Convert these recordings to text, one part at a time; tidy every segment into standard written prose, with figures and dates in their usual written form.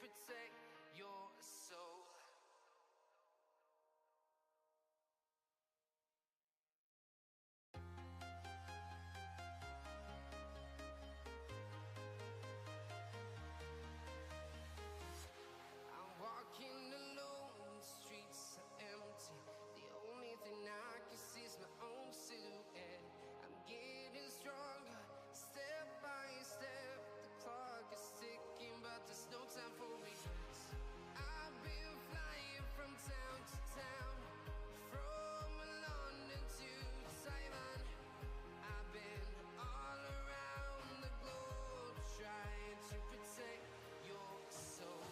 protect your soul. I'm walking alone, the streets are empty. The only thing I can see is my own silhouette. I'm getting stronger, step by step. The clock is ticking, but there's no time for regrets. I've been flying from town to town, from London to Taiwan. I've been all around the globe, trying to protect your soul.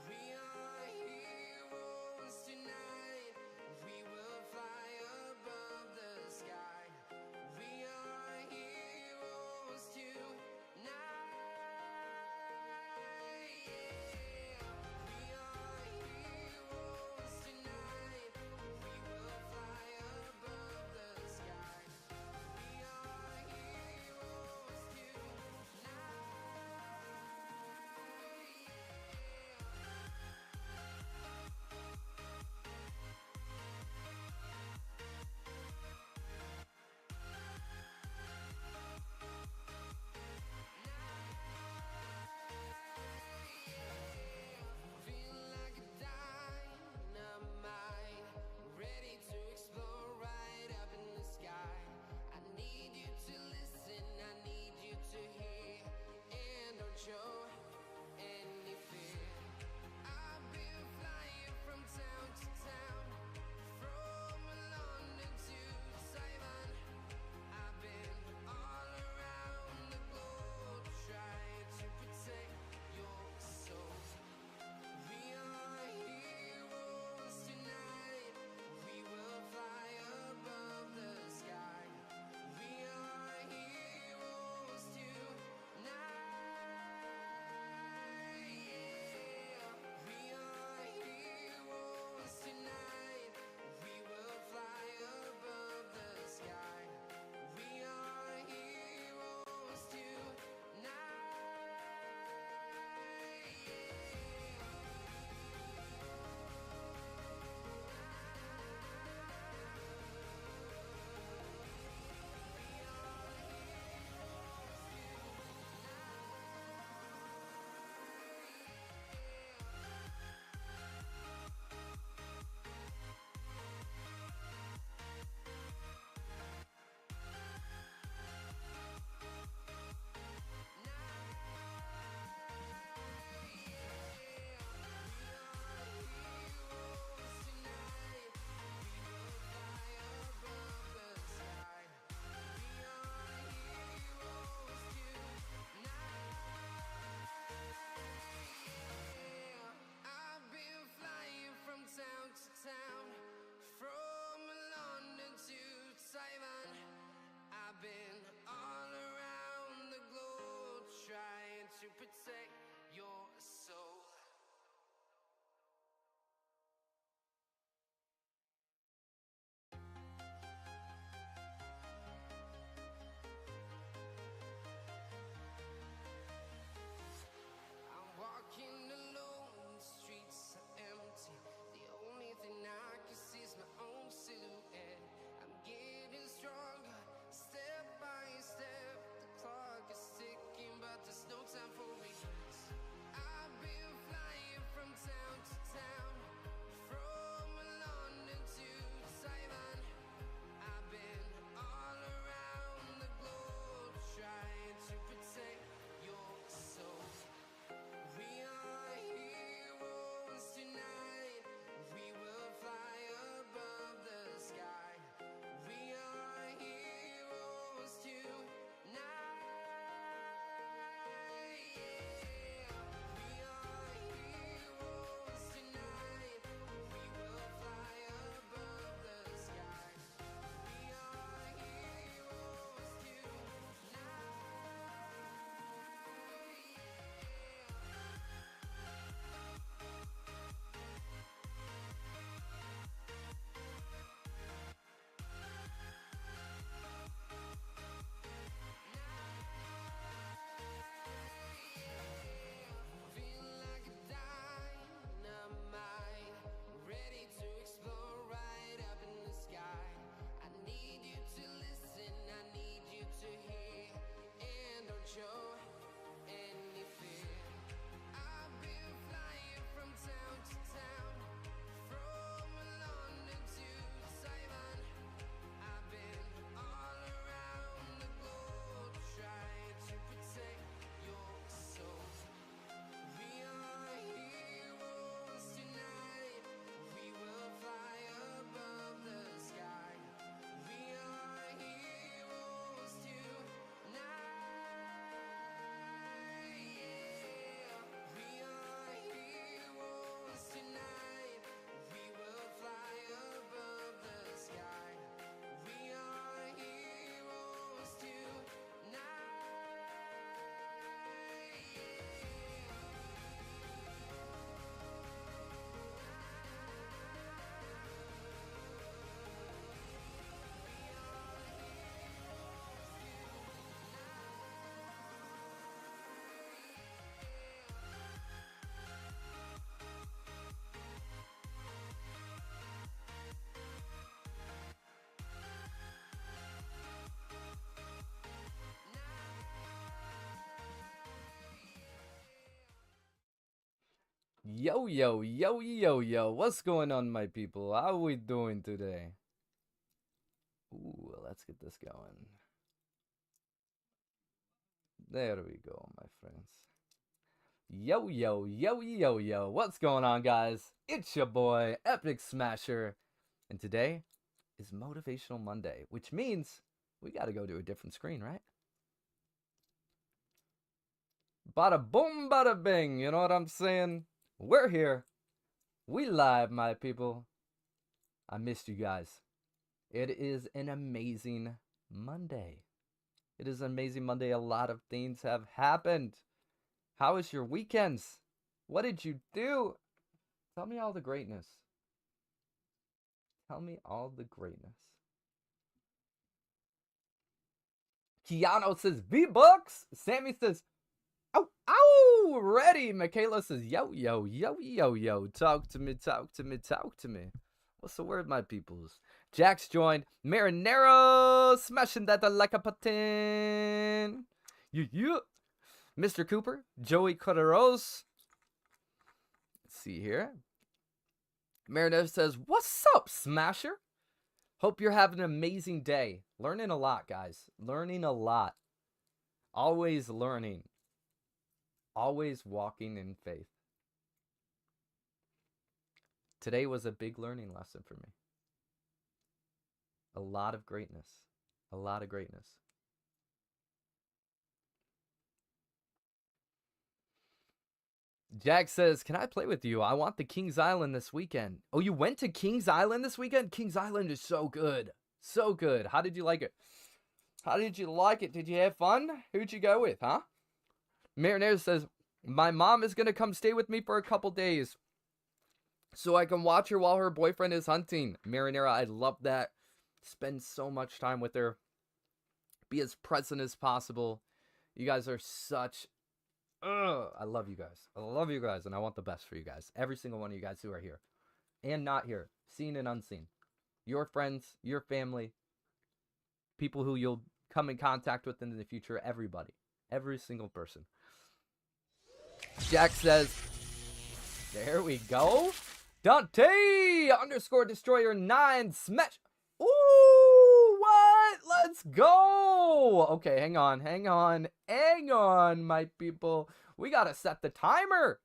We are heroes tonight. We will fly above the sky. We are heroes tonight. Yeah. We are heroes tonight. We will fly above the sky. We are heroes tonight. Feel like a dynamite, ready to explode right up in the sky. I need you to listen, I need you to hear, and don't show any fear. I've been flying from town to town, from London to Taiwan. I've been all around the globe, trying to protect your soul. We are heroes tonight. We will fly above the sky. We are heroes tonight. Yeah. We are heroes tonight. We will fly above the sky. We are heroes tonight. I've been flying from town to town, from London to Taiwan. I've been all around the globe, trying to protect your soul. I'm walking alone, the streets are empty. The only thing I can see is my own silhouette. I'm getting stronger, step by step. The clock is ticking, but there's no time for regrets. Yo, yo, yo, yo, yo. What's going on, my people? How are we doing today? Ooh, let's get this going. There we go, my friends. Yo, yo, yo, yo, yo. What's going on, guys? It's your boy, Epic Smasher. And today is Motivational Monday, which means we got to go to a different screen, right? Bada boom, bada bing. You know what I'm saying? We're here. We live, my people. I missed you guys. It is an amazing Monday. It is an amazing Monday. A lot of things have happened. How was your weekends? What did you do? Tell me all the greatness. Tell me all the greatness. Keanu says V-Bucks. Sammy says, ow, ow, ready. Michaela says, yo, yo, yo, yo, yo. Talk to me, talk to me, talk to me. What's the word, my peoples? Jax joined. Marinero smashing that like a patin. Yeah. Mr. Cooper. Joey Corderos. Let's see here. Marinero says, what's up, Smasher? Hope you're having an amazing day. Learning a lot, guys. Learning a lot. Always learning. Always walking in faith. Today was a big learning lesson for me. A lot of greatness. A lot of greatness. Jack says, can I play with you? I want the Kings Island this weekend. Oh, you went to Kings Island this weekend? Kings Island is so good. So good. How did you like it? How did you like it? Did you have fun? Who'd you go with, huh? Marinero says, my mom is going to come stay with me for a couple days so I can watch her while her boyfriend is hunting. Marinero, I love that. Spend so much time with her. Be as present as possible. You guys are such... I love you guys. I love you guys, and I want the best for you guys. Every single one of you guys who are here and not here, seen and unseen. Your friends, your family, people who you'll come in contact with in the future, everybody. Every single person. Jack says, there we go. Dante _ Destroyer 9 smash. Ooh, what? Let's go. Okay, hang on, my people. We gotta set the timer.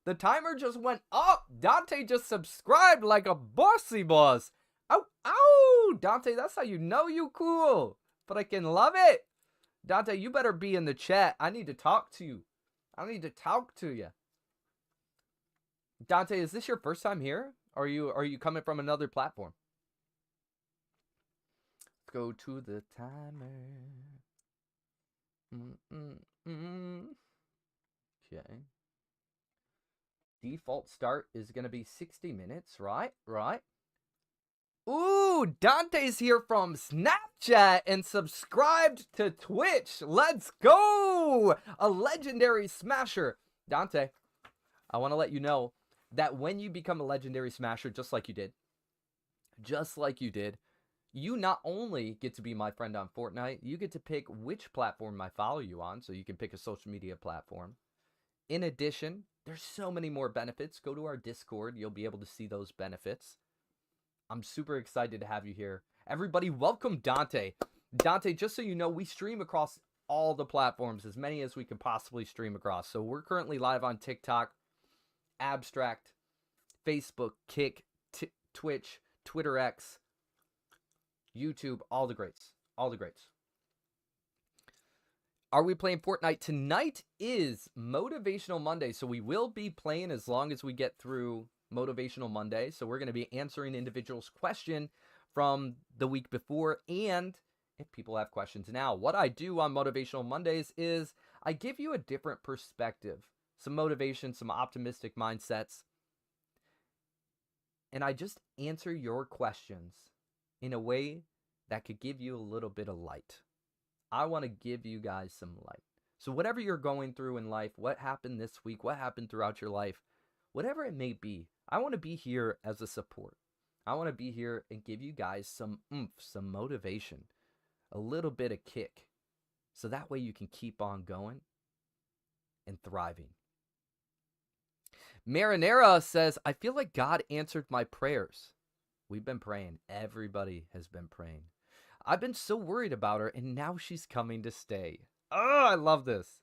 The timer just went up. Dante just subscribed like a bossy boss. Ow, ow. Dante, that's how you know you cool. Freaking love it. Dante, you better be in the chat. I need to talk to you. I need to talk to you. Dante, is this your first time here? Or are you coming from another platform? Go to the timer. Okay. Default start is going to be 60 minutes, right? Right. Ooh, Dante's here from Snapchat and subscribed to Twitch. Let's go! A legendary smasher. Dante, I want to let you know that when you become a legendary smasher, just like you did, you not only get to be my friend on Fortnite, you get to pick which platform I follow you on, so you can pick a social media platform. In addition, there's so many more benefits. Go to our Discord. You'll be able to see those benefits. I'm super excited to have you here. Everybody, welcome Dante. Dante, just so you know, we stream across all the platforms, as many as we can possibly stream across. So we're currently live on TikTok, Abstract, Facebook, Kick, Twitch, Twitter X, YouTube, all the greats. All the greats. Are we playing Fortnite? Tonight is Motivational Monday, so we will be playing as long as we get through Motivational Monday. So we're going to be answering individuals' question from the week before, and if people have questions now. What I do on Motivational Mondays is I give you a different perspective, some motivation, some optimistic mindsets, and I just answer your questions in a way that could give you a little bit of light. I want to give you guys some light. So whatever you're going through in life, what happened this week, what happened throughout your life, whatever it may be, I want to be here as a support. I want to be here and give you guys some oomph, some motivation, a little bit of kick. So that way you can keep on going and thriving. Marinera says, I feel like God answered my prayers. We've been praying. Everybody has been praying. I've been so worried about her, and now she's coming to stay. Oh, I love this.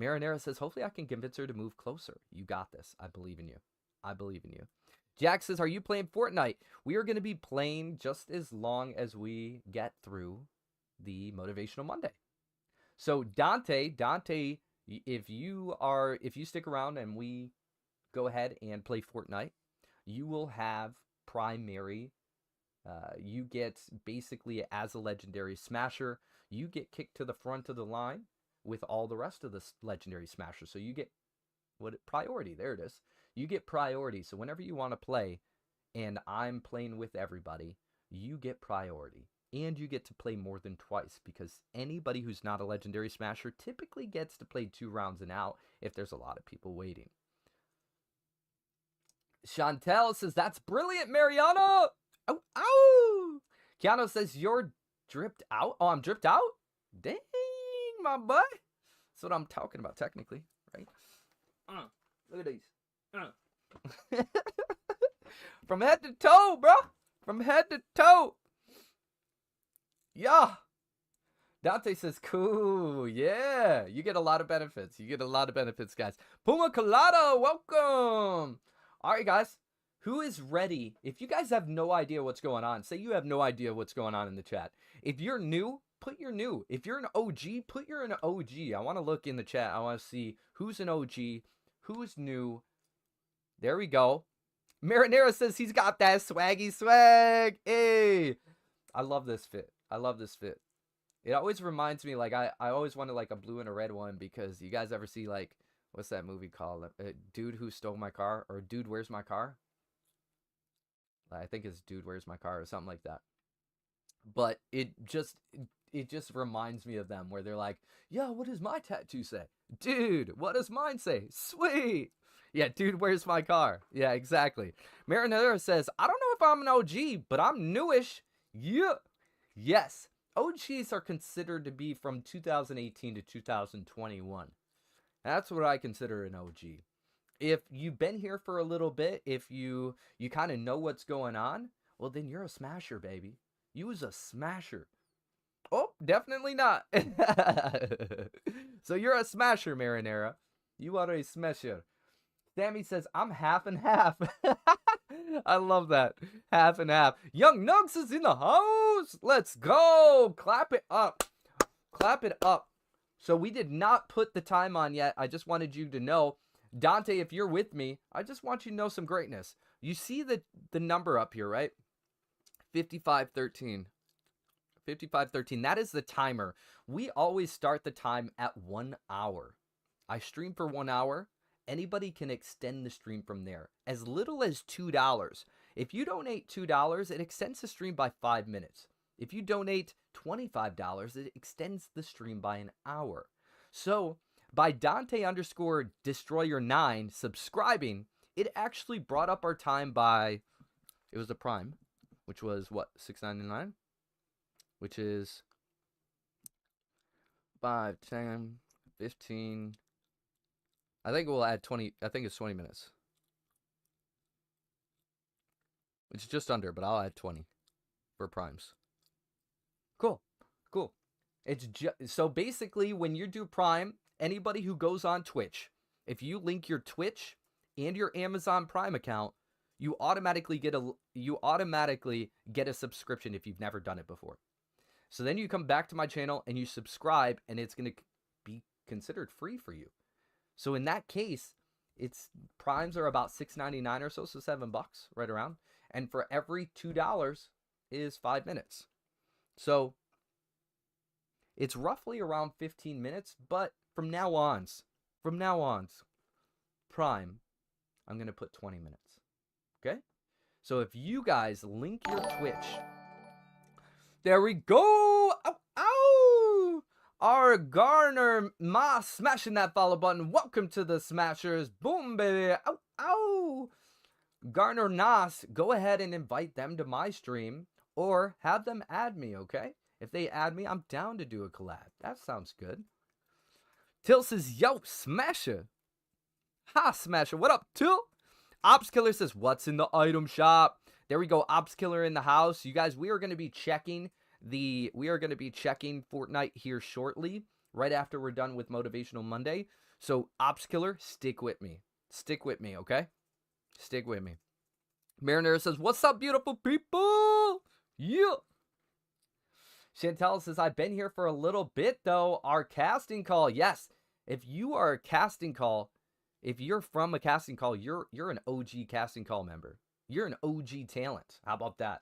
Marinera says, hopefully I can convince her to move closer. You got this. I believe in you. I believe in you. Jack says, are you playing Fortnite? We are going to be playing just as long as we get through the Motivational Monday. So Dante, if you stick around and we go ahead and play Fortnite, you will have primary. You get basically as a legendary smasher, you get kicked to the front of the line with all the rest of the legendary smashers. So you get priority. There it is. You get priority. So whenever you want to play, and I'm playing with everybody, you get priority. And you get to play more than twice, because anybody who's not a legendary smasher typically gets to play 2 rounds and out if there's a lot of people waiting. Chantel says, that's brilliant, Mariano. Oh, ow. Keanu says, you're dripped out. Oh, I'm dripped out? Dang, my boy. That's what I'm talking about, technically, right? Look at these. From head to toe, bro. From head to toe. Yeah. Dante says, cool. Yeah. You get a lot of benefits. You get a lot of benefits, guys. Puma Colada, welcome. All right, guys. Who is ready? If you guys have no idea what's going on, say you have no idea what's going on in the chat. If you're new, put your new. If you're an OG, put your an OG. I want to look in the chat. I want to see who's an OG, who's new. There we go. Marinera says he's got that swaggy swag. Hey. I love this fit. I love this fit. It always reminds me, like, I always wanted, like, a blue and a red one, because you guys ever see, like, what's that movie called? Dude Who Stole My Car, or Dude, Where's My Car? I think it's Dude, Where's My Car, or something like that. But it just reminds me of them, where they're like, yo, what does my tattoo say? Dude, what does mine say? Sweet. Yeah, dude, where's my car? Yeah, exactly. Marinera says, I don't know if I'm an OG, but I'm newish. Yeah. Yes. OGs are considered to be from 2018 to 2021. That's what I consider an OG. If you've been here for a little bit, if you kind of know what's going on, well, then you're a smasher, baby. You was a smasher. Oh, definitely not. So you're a smasher, Marinera. You are a smasher. Sammy says, I'm half and half. I love that. Half and half. Young Nugs is in the house. Let's go. Clap it up. Clap it up. So we did not put the time on yet. I just wanted you to know. Dante, if you're with me, I just want you to know some greatness. You see the number up here, right? 5513. 5513. That is the timer. We always start the time at 1 hour. I stream for 1 hour. Anybody can extend the stream from there. As little as $2. If you donate $2, it extends the stream by 5 minutes. If you donate $25, it extends the stream by an hour. So, by Dante_Destroyer9 subscribing, it actually brought up our time by, it was the Prime, which was what, $6.99? Which is 5, 10, 15... I think we'll add 20. I think it's 20 minutes. It's just under, but I'll add 20 for primes. Cool. Cool. It's so basically, when you do Prime, anybody who goes on Twitch, if you link your Twitch and your Amazon Prime account, you automatically get a subscription if you've never done it before. So then you come back to my channel and you subscribe, and it's going to be considered free for you. So in that case, it's primes are about $6.99 or so $7 right around. And for every $2 is 5 minutes. So it's roughly around 15 minutes, but from now on, Prime, I'm going to put 20 minutes. Okay? So if you guys link your Twitch, there we go. Ow, ow. Our Garner Ma smashing that follow button. Welcome to the Smashers. Boom, baby. Ow, ow. Garner Nas, go ahead and invite them to my stream or have them add me, okay? If they add me, I'm down to do a collab. That sounds good. Till says, yo, Smasher. Ha, Smasher. What up, too? Ops Killer says, what's in the item shop? There we go. Ops Killer in the house. You guys, we are going to be checking Fortnite here shortly, right after we're done with Motivational Monday. So, Ops Killer, stick with me. Stick with me, okay? Stick with me. Marinara says, what's up, beautiful people? Yeah. Chantel says, I've been here for a little bit, though. Our casting call. Yes. If you are a casting call, if you're from a casting call, you're an OG casting call member. You're an OG talent. How about that?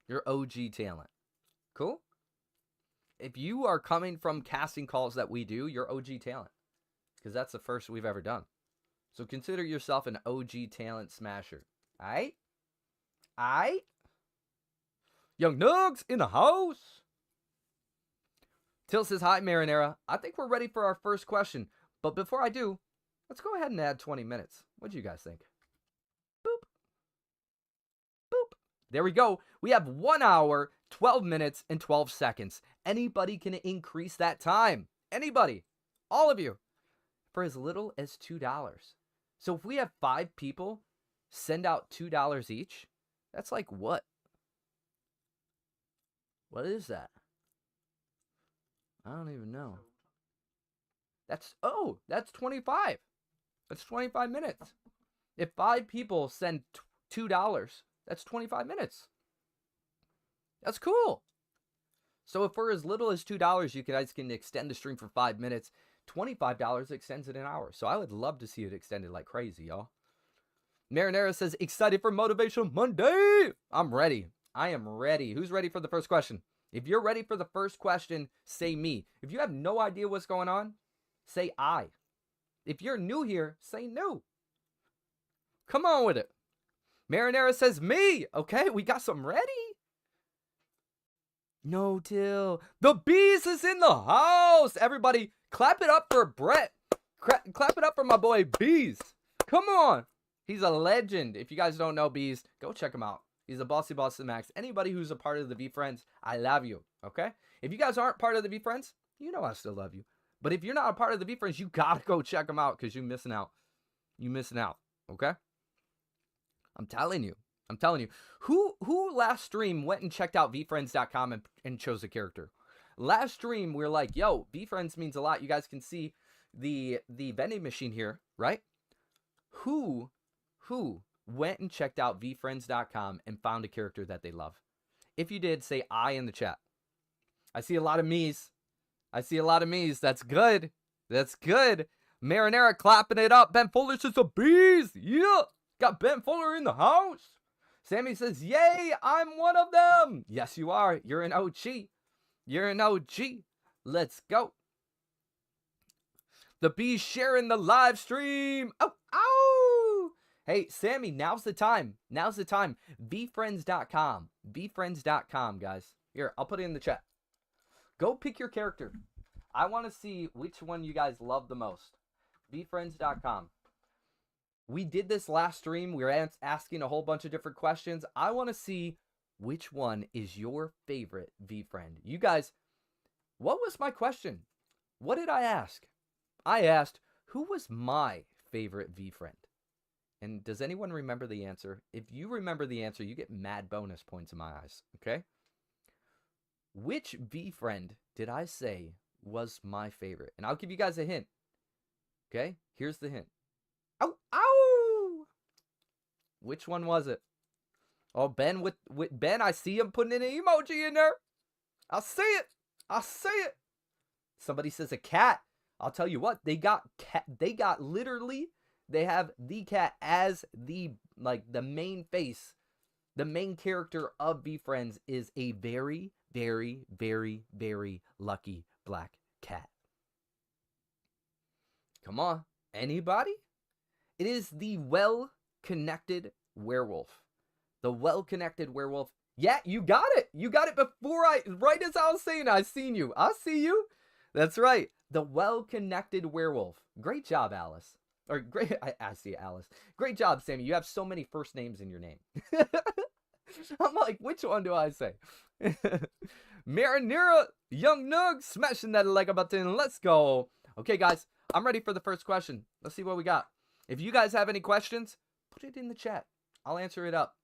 You're OG talent. Cool? If you are coming from casting calls that we do, you're OG talent. Because that's the first we've ever done. So consider yourself an OG talent smasher. Alright? Alright? Young Nugs in the house. Till says, hi, Marinara. I think we're ready for our first question. But before I do, let's go ahead and add 20 minutes. What do you guys think? Boop. Boop. There we go. We have 1 hour, 12 minutes, and 12 seconds. Anybody can increase that time. Anybody. All of you. For as little as $2. So if we have 5 people send out $2 each, that's like what? What is that? I don't even know. That's 25. That's 25 minutes. If 5 people send $2, that's 25 minutes. That's cool. So if for as little as $2, you guys can extend the stream for 5 minutes. $25 extends it an hour. So I would love to see it extended like crazy, y'all. Marinara says, excited for Motivational Monday. I'm ready. I am ready. Who's ready for the first question? If you're ready for the first question, say me. If you have no idea what's going on, say I. If you're new here, say new. Come on with it. Marinara says me. Okay, we got some ready. No till. The Bees is in the house. Everybody, clap it up for Brett. Clap it up for my boy Bees. Come on. He's a legend. If you guys don't know Bees, go check him out. He's a bossy boss to the max. Anybody who's a part of the V Friends, I love you. Okay? If you guys aren't part of the V Friends, you know I still love you. But if you're not a part of the V Friends, you gotta go check them out because you're missing out. You're missing out. Okay? I'm telling you. I'm telling you. Who last stream went and checked out vfriends.com and chose a character? Last stream, we were like, yo, VFriends means a lot. You guys can see the vending machine here, right? Who went and checked out vfriends.com and found a character that they love? If you did, say I in the chat. I see a lot of me's. I see a lot of me's. That's good. That's good. Marinara clapping it up. Ben Fuller says the Bees. Yeah. Got Ben Fuller in the house. Sammy says, yay, I'm one of them. Yes, you are. You're an OG. You're an OG. Let's go. The Bees sharing the live stream. Oh, ow. Hey, Sammy, now's the time. Now's the time. VFriends.com. VFriends.com, guys. Here, I'll put it in the chat. Go pick your character. I want to see which one you guys love the most. VFriends.com. We did this last stream. We were asking a whole bunch of different questions. I want to see which one is your favorite VFriend. You guys, what was my question? What did I ask? I asked, who was my favorite VFriend? And does anyone remember the answer? If you remember the answer, you get mad bonus points in my eyes, okay? Which VFriend did I say was my favorite? And I'll give you guys a hint, okay? Here's the hint. Ow, ow! Which one was it? Oh, Ben with Ben, I see him putting an emoji in there. I see it. I see it. Somebody says a cat. I'll tell you what, they got literally, they have the cat as the main face. The main character of VFriends is a very, very, very, very lucky black cat. Come on. Anybody? It is the well-connected werewolf. The well-connected werewolf. Yeah, you got it. You got it before right as I was saying, I seen you. I see you. That's right. The well-connected werewolf. Great job, Alice. Or great, I see Alice. Great job, Sammy. You have so many first names in your name. I'm like, which one do I say? Marinara, Young Nug, smashing that like button. Let's go. Okay, guys, I'm ready for the first question. Let's see what we got. If you guys have any questions, put it in the chat. I'll answer it up.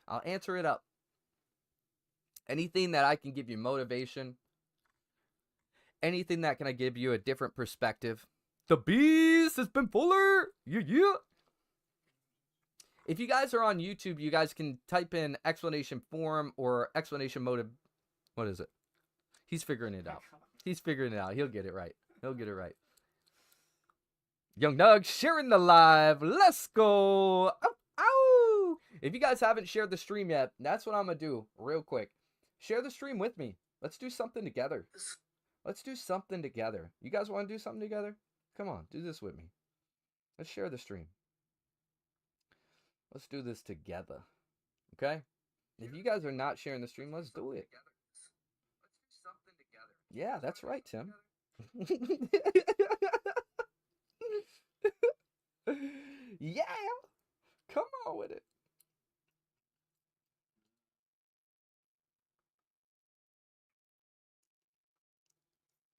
I'll answer it up. Anything that I can give you motivation, anything that can give you a different perspective. The beast has been fuller. Yeah. If you guys are on YouTube, you guys can type in explanation form or explanation motive. What is it? He's figuring it out. He's figuring it out. He'll get it right. He'll get it right. Young Doug sharing the live. Let's go. Ow, ow. If you guys haven't shared the stream yet, that's what I'm going to do real quick. Share the stream with me. Let's do something together. Let's do something together. You guys want to do something together? Come on, do this with me. Let's share the stream. Let's do this together. Okay? If you guys are not sharing the stream, let's do it. Yeah, that's right, Tim. Yeah. Come on with it.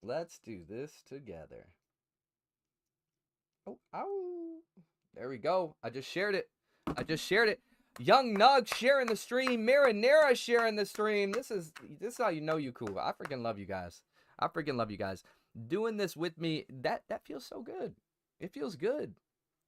Let's do this together. Oh, ow. There we go. I just shared it. Young Nug sharing the stream. Marinara sharing the stream. This is how you know you cool. I freaking love you guys. Doing this with me, that feels so good. It feels good.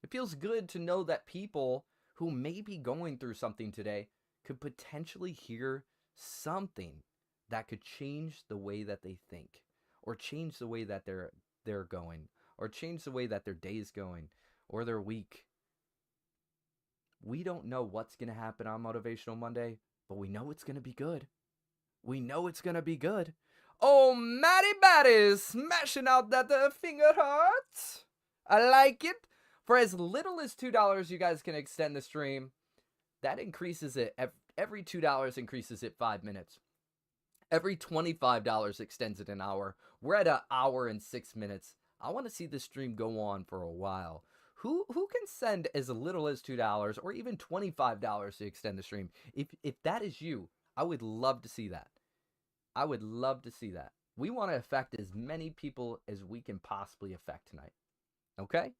It feels good to know that people who may be going through something today could potentially hear something that could change the way that they think, or change the way that they're going, or change the way that their day's going, or their week. We don't know what's going to happen on Motivational Monday, but we know it's going to be good. Oh, Matty Batty smashing out that finger heart. I like it. For as little as $2, you guys can extend the stream. That increases it. Every $2 increases it 5 minutes. Every $25 extends it an hour. We're at an hour and 6 minutes. I want to see this stream go on for a while. Who can send as little as $2 or even $25 to extend the stream? If that is you, I would love to see that. We want to affect as many people as we can possibly affect tonight. Okay?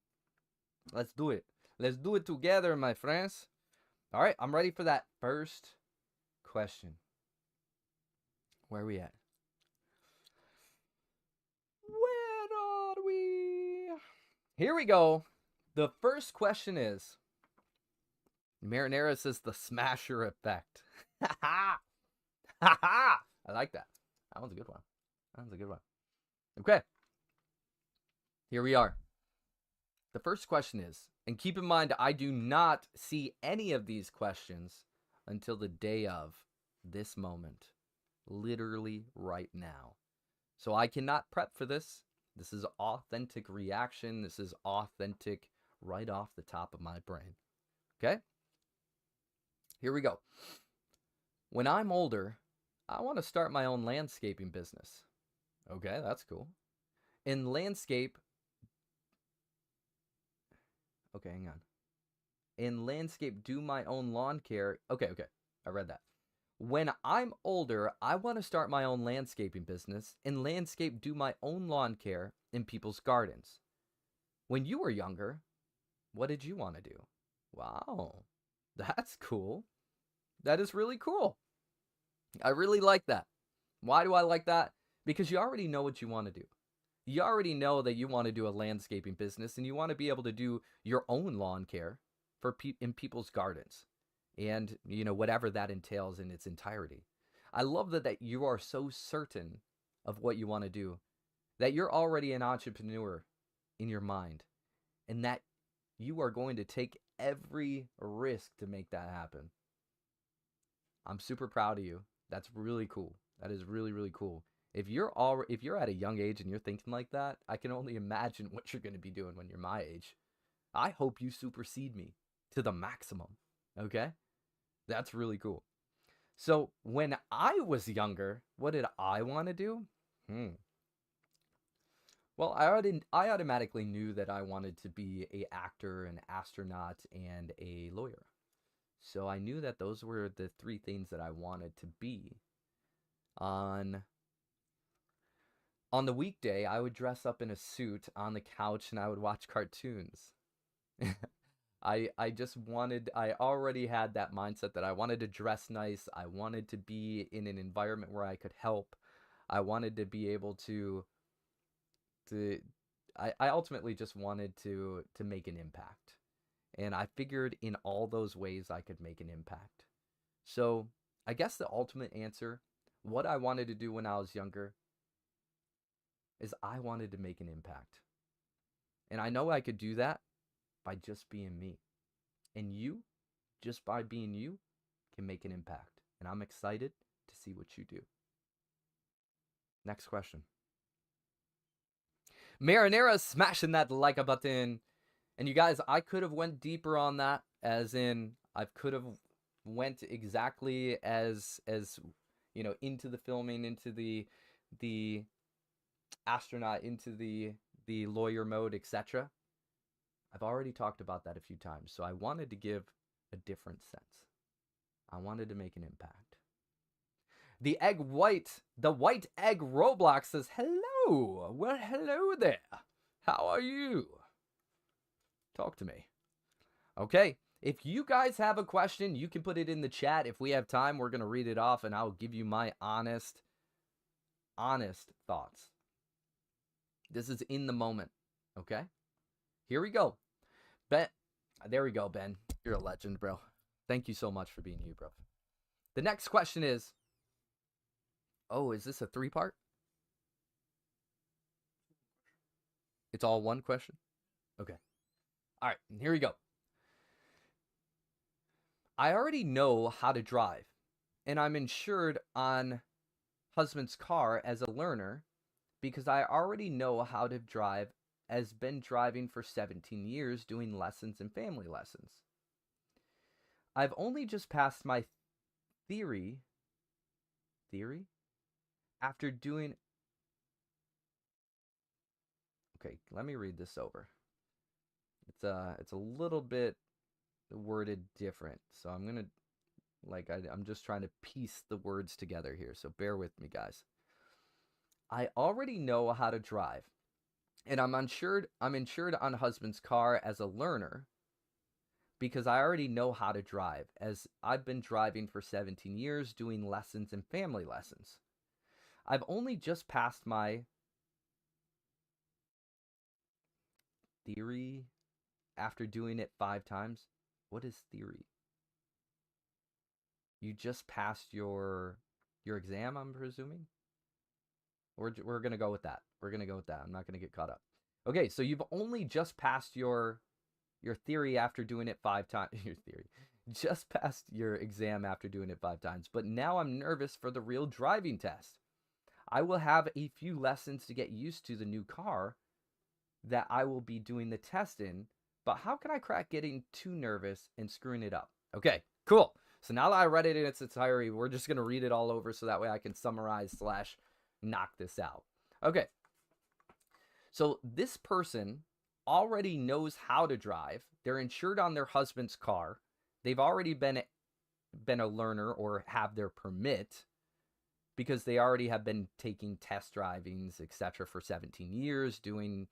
Let's do it. Let's do it together, my friends. All right, I'm ready for that first question. Where are we at? Where are we? Here we go. The first question is, Marinara says the smasher effect. Ha ha! Ha ha! I like that. That one's a good one. Okay. Here we are. The first question is, and keep in mind, I do not see any of these questions until the day of this moment. Literally right now. So I cannot prep for this. This is authentic reaction. This is authentic right off the top of my brain. Okay? Here we go. When I'm older, I want to start my own landscaping business. Okay, that's cool. In landscape, okay, hang on. In landscape, do my own lawn care. Okay, I read that. When I'm older, I want to start my own landscaping business. In landscape, do my own lawn care in people's gardens. When you were younger, what did you want to do? Wow, that's cool. That is really cool. I really like that. Why do I like that? Because you already know what you want to do. You already know that you want to do a landscaping business and you want to be able to do your own lawn care in people's gardens. And, whatever that entails in its entirety. I love that you are so certain of what you want to do, that you're already an entrepreneur in your mind, and that you are going to take every risk to make that happen. I'm super proud of you. That's really cool. That is really, really cool. If you're at a young age and you're thinking like that, I can only imagine what you're going to be doing when you're my age. I hope you supersede me to the maximum. Okay? That's really cool. So when I was younger, what did I want to do? Well, I automatically knew that I wanted to be an actor, an astronaut, and a lawyer. So I knew that those were the three things that I wanted to be. On the weekday, I would dress up in a suit on the couch and I would watch cartoons. I already had that mindset that I wanted to dress nice. I wanted to be in an environment where I could help. I wanted to be able to I ultimately just wanted to make an impact. And I figured in all those ways I could make an impact. So I guess the ultimate answer, what I wanted to do when I was younger, is I wanted to make an impact. And I know I could do that by just being me. And you, just by being you, can make an impact. And I'm excited to see what you do. Next question. Marinara smashing that like button. And you guys, I could have went deeper on that, as in I could have went exactly as into the filming, into the astronaut, into the lawyer mode, etc. I've already talked about that a few times, so I wanted to give a different sense. I wanted to make an impact. The white egg Roblox says, hello. Well, hello there. How are you? Talk to me. Okay. If you guys have a question, you can put it in the chat. If we have time, we're going to read it off and I'll give you my honest thoughts. This is in the moment. Okay. Here we go. Ben. There we go, Ben. You're a legend, bro. Thank you so much for being you, bro. The next question is, oh, is this a 3-part? It's all one question? Okay. All right, here we go. I already know how to drive, and I'm insured on husband's car as a learner because I already know how to drive, as been driving for 17 years doing lessons and family lessons. I've only just passed my theory after doing... Okay, let me read this over. It's a little bit worded different, so I'm gonna I'm just trying to piece the words together here, so bear with me, guys. I already know how to drive, and I'm insured on husband's car as a learner because I already know how to drive, as I've been driving for 17 years doing lessons and family lessons. I've only just passed my theory after doing it 5 times. What is theory? You just passed your exam, I'm presuming? We're going to go with that. We're going to go with that. I'm not going to get caught up. Okay, so you've only just passed your theory after doing it 5 times. Your theory. Just passed your exam after doing it 5 times. But now I'm nervous for the real driving test. I will have a few lessons to get used to the new car that I will be doing the test in. But how can I crack getting too nervous and screwing it up? Okay, cool. So now that I read it in its entirety, we're just going to read it all over so that way I can summarize / knock this out. Okay. So this person already knows how to drive. They're insured on their husband's car. They've already been a learner or have their permit because they already have been taking test drivings, etc. for 17 years, doing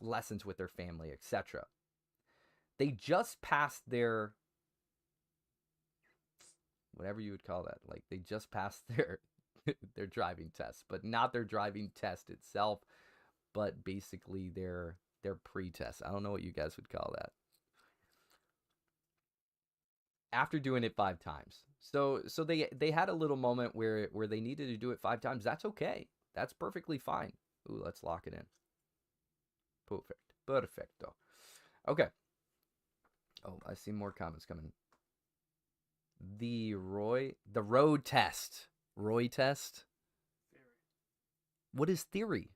lessons with their family, etc. They just passed their, whatever you would call that, like they just passed their their driving test, but not their driving test itself, but basically their pre-test. I don't know what you guys would call that. After doing it 5 times. So they had a little moment where they needed to do it 5 times. That's okay. That's perfectly fine. Ooh, let's lock it in. Perfecto. Okay. Oh, I see more comments coming. The road test. Roy test? Theory. What is theory?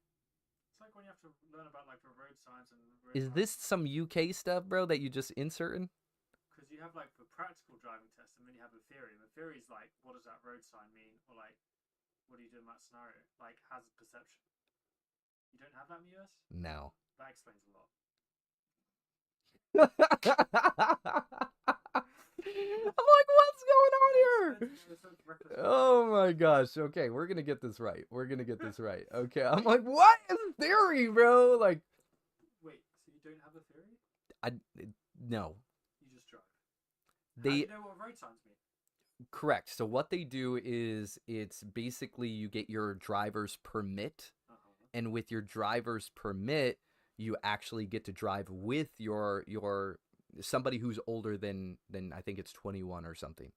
It's like when you have to learn about like the road signs and road Is this some UK stuff, bro, that you just inserting? Because you have like the practical driving test and then you have the theory. And the theory is like, what does that road sign mean? Or like, what do you do in that scenario? Like hazard perception. You don't have that in the US? No. That explains a lot. I'm like, what's going on here? Oh my gosh. Okay, we're gonna get this right. Okay, I'm like, what is theory, bro? Like, wait, so you don't have a theory? No. You just drive. How do They you know what road signs mean? Correct. So what they do is it's basically you get your driver's permit, and with your driver's permit, you actually get to drive with your somebody who's older than I think it's 21 or something.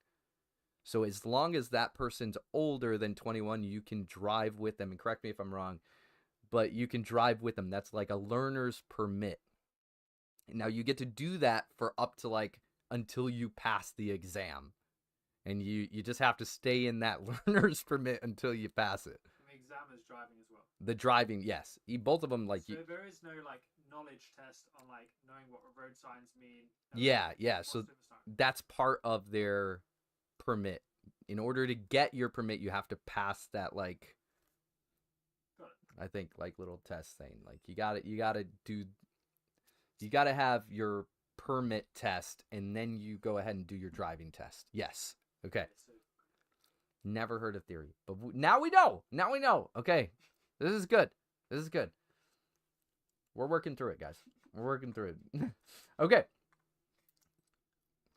So as long as that person's older than 21, you can drive with them. And correct me if I'm wrong, but you can drive with them. That's like a learner's permit. Now you get to do that for up to like until you pass the exam. And you just have to stay in that learner's permit until you pass it. And the exam is driving as well. The driving, yes. Both of them, like, So there is no like knowledge test on like knowing what road signs mean. yeah. So that's part of their permit. In order to get your permit, you have to pass that, like, Got it. I think, like, little test thing. Like, you gotta have your permit test, and then you go ahead and do your driving test. Yes. Okay. So Never heard of theory, but now we know. Now we know. Okay, this is good. This is good. We're working through it, guys. We're working through it. Okay.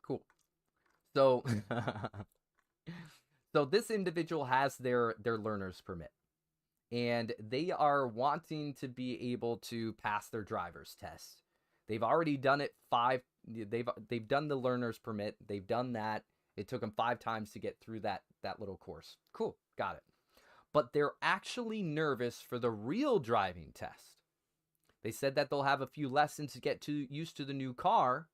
Cool. So, so this individual has their learner's permit, and they are wanting to be able to pass their driver's test. They've already done it They've done the learner's permit. They've done that. It took them 5 times to get through that little course. Cool, got it. But they're actually nervous for the real driving test. They said that they'll have a few lessons to get used to the new car,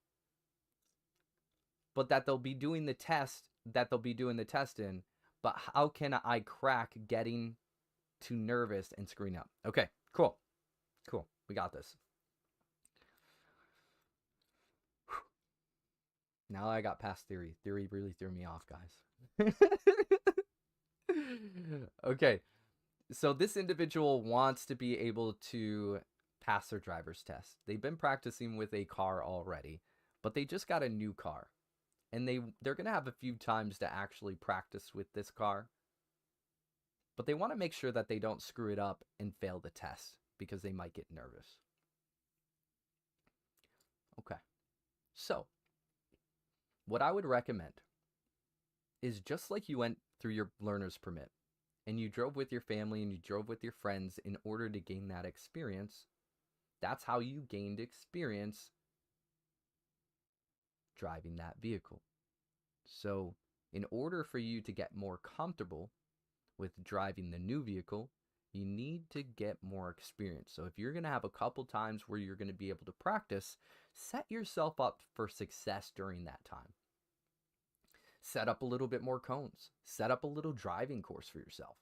but that they'll be doing the test in. But how can I crack getting too nervous and screwing up? Okay, cool. We got this. Now I got past theory. Theory really threw me off, guys. Okay. So this individual wants to be able to pass their driver's test. They've been practicing with a car already, but they just got a new car. And they're going to have a few times to actually practice with this car. But they want to make sure that they don't screw it up and fail the test because they might get nervous. Okay. So, what I would recommend is just like you went through your learner's permit and you drove with your family and you drove with your friends in order to gain that experience, that's how you gained experience driving that vehicle. So, in order for you to get more comfortable with driving the new vehicle, you need to get more experience. So if you're going to have a couple times where you're going to be able to practice, set yourself up for success during that time. Set up a little bit more cones. Set up a little driving course for yourself.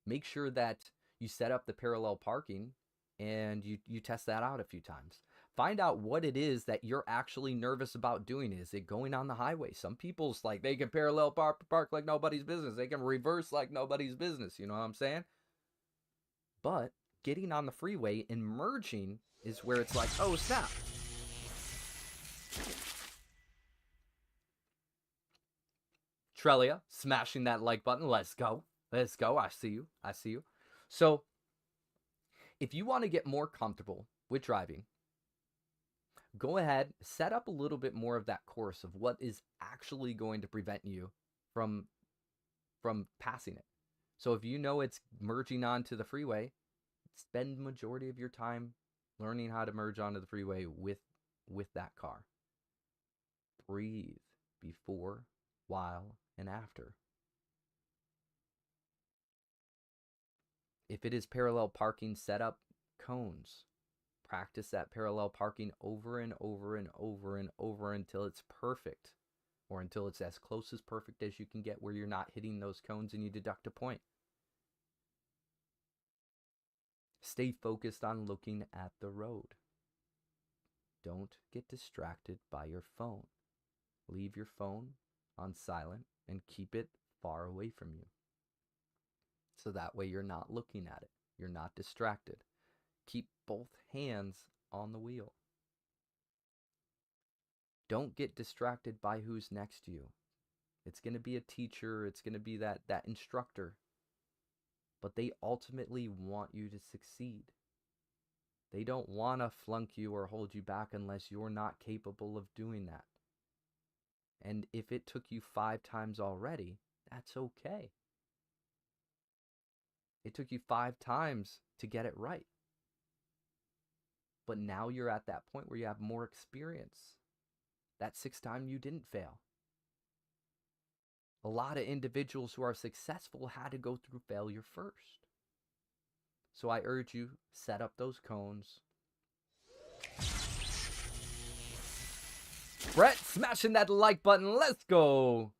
Make sure that you set up the parallel parking and you test that out a few times. Find out what it is that you're actually nervous about doing. Is it going on the highway? Some people's like, they can parallel park like nobody's business. They can reverse like nobody's business. You know what I'm saying? But getting on the freeway and merging is where it's like, oh, snap. Trelia, smashing that like button. Let's go. I see you. So if you want to get more comfortable with driving, go ahead, set up a little bit more of that course of what is actually going to prevent you from passing it. So if you know it's merging onto the freeway, spend the majority of your time learning how to merge onto the freeway with that car. Breathe before, while, and after. If it is parallel parking, set up cones. Practice that parallel parking over and over and over and over until it's perfect, or until it's as close as perfect as you can get where you're not hitting those cones and you deduct a point. Stay focused on looking at the road. Don't get distracted by your phone. Leave your phone on silent and keep it far away from you. So that way you're not looking at it. You're not distracted. Keep both hands on the wheel. Don't get distracted by who's next to you. It's going to be a teacher. It's going to be that instructor. But they ultimately want you to succeed. They don't want to flunk you or hold you back unless you're not capable of doing that. And if it took you 5 times already, that's okay. It took you 5 times to get it right. But now you're at that point where you have more experience. That 6th time you didn't fail. A lot of individuals who are successful had to go through failure first. So I urge you, set up those cones. Brett, smashing that like button. Let's go.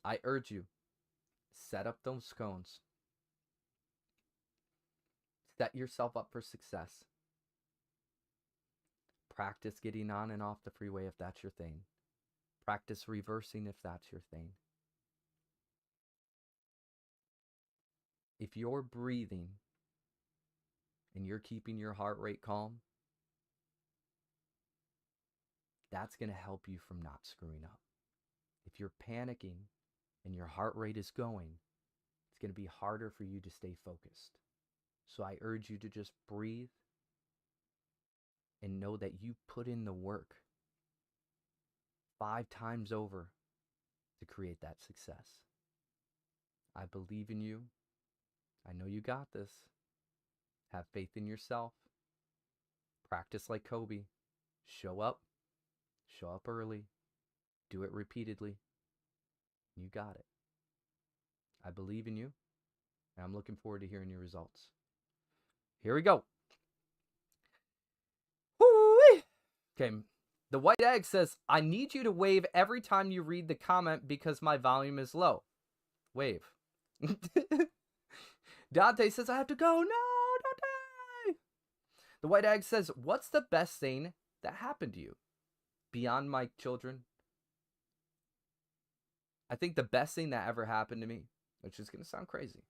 I urge you, set up those cones. Set yourself up for success. Practice getting on and off the freeway if that's your thing. Practice reversing if that's your thing. If you're breathing and you're keeping your heart rate calm, that's going to help you from not screwing up. If you're panicking and your heart rate is going, it's going to be harder for you to stay focused. So I urge you to just breathe and know that you put in the work 5 times over to create that success. I believe in you. I know you got this. Have faith in yourself. Practice like Kobe. Show up early. Do it repeatedly. You got it. I believe in you, and I'm looking forward to hearing your results. Here we go. Woo-wee. Okay. The White Egg says, I need you to wave every time you read the comment because my volume is low. Wave. Dante says, I have to go. No, Dante. The White Egg says, what's the best thing that happened to you? Beyond my children? I think the best thing that ever happened to me, which is going to sound crazy,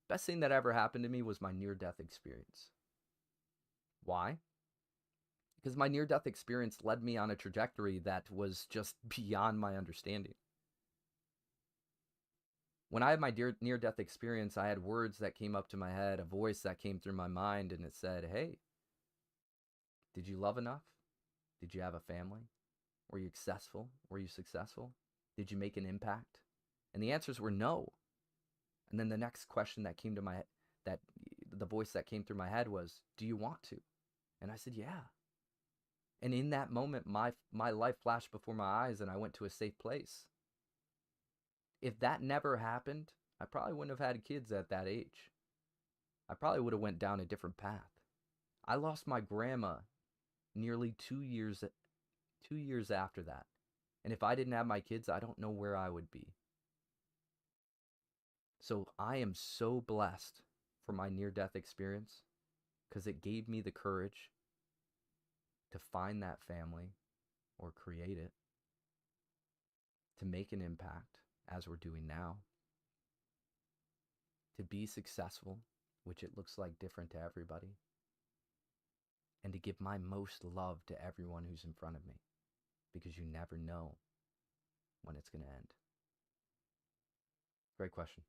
best thing that ever happened to me was my near-death experience. Why? Because my near-death experience led me on a trajectory that was just beyond my understanding. When I had my near-death experience, I had words that came up to my head, a voice that came through my mind, and it said, hey, did you love enough? Did you have a family? Were you successful? Did you make an impact? And the answers were no. And then the next question that came to my head, that the voice that came through my head was, do you want to? And I said, yeah. And in that moment, my life flashed before my eyes and I went to a safe place. If that never happened, I probably wouldn't have had kids at that age. I probably would have went down a different path. I lost my grandma nearly 2 years after that. And if I didn't have my kids, I don't know where I would be. So I am so blessed for my near-death experience because it gave me the courage to find that family or create it, to make an impact as we're doing now, to be successful, which it looks like different to everybody, and to give my most love to everyone who's in front of me, because you never know when it's going to end. Great question.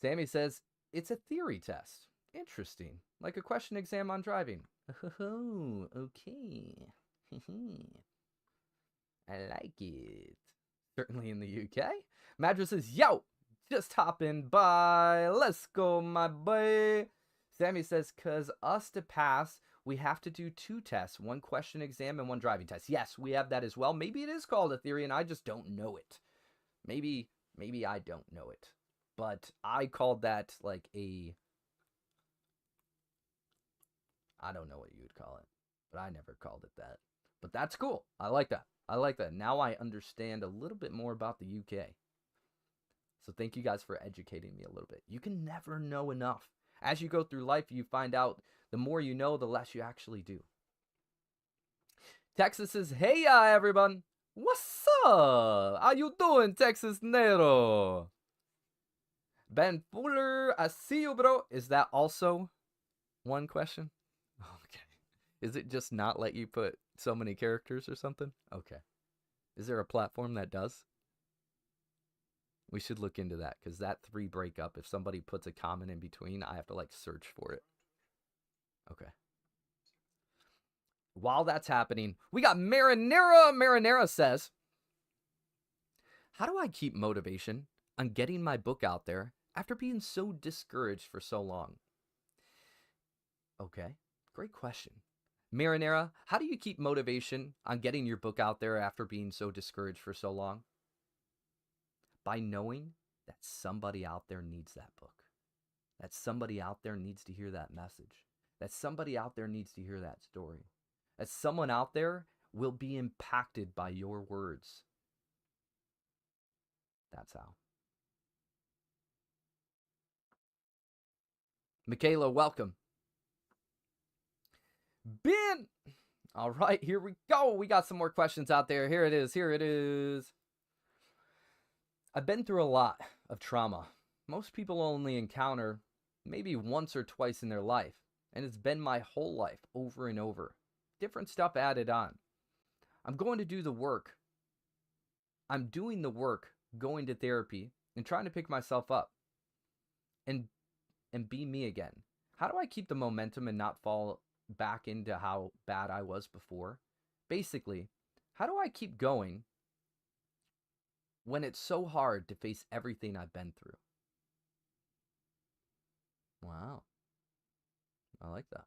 Sammy says, it's a theory test. Interesting. Like a question exam on driving. Oh, okay. I like it. Certainly in the UK. Madra says, yo, just hopping by. Let's go, my boy. Sammy says, cause us to pass, we have to do 2 tests, 1 question exam and 1 driving test. Yes, we have that as well. Maybe it is called a theory and I just don't know it. Maybe I don't know it. But I called that like I don't know what you would call it, but I never called it that. But that's cool. I like that. Now I understand a little bit more about the UK. So thank you guys for educating me a little bit. You can never know enough. As you go through life, you find out the more you know, the less you actually do. Texas says, hey, everyone. What's up? How you doing, Texas Nero? Ben Fuller, I see you, bro. Is that also 1 question? Okay. Is it just not let you put so many characters or something? Okay. Is there a platform that does? We should look into that because that 3 breakup, if somebody puts a comment in between, I have to like search for it. Okay. While that's happening, we got Marinara. Marinara says, how do I keep motivation on getting my book out there after being so discouraged for so long? Okay, great question. Marinara, how do you keep motivation on getting your book out there after being so discouraged for so long? By knowing that somebody out there needs that book. That somebody out there needs to hear that message. That somebody out there needs to hear that story. That someone out there will be impacted by your words. That's how. Michaela, welcome. Ben! All right, here we go. We got some more questions out there. Here it is. Here it is. I've been through a lot of trauma. Most people only encounter maybe once or twice in their life, and it's been my whole life over and over. Different stuff added on. I'm going to do the work. I'm doing the work, going to therapy, and trying to pick myself up and be me again. How do I keep the momentum and not fall back into how bad I was before? Basically, how do I keep going when it's so hard to face everything I've been through? Wow. I like that.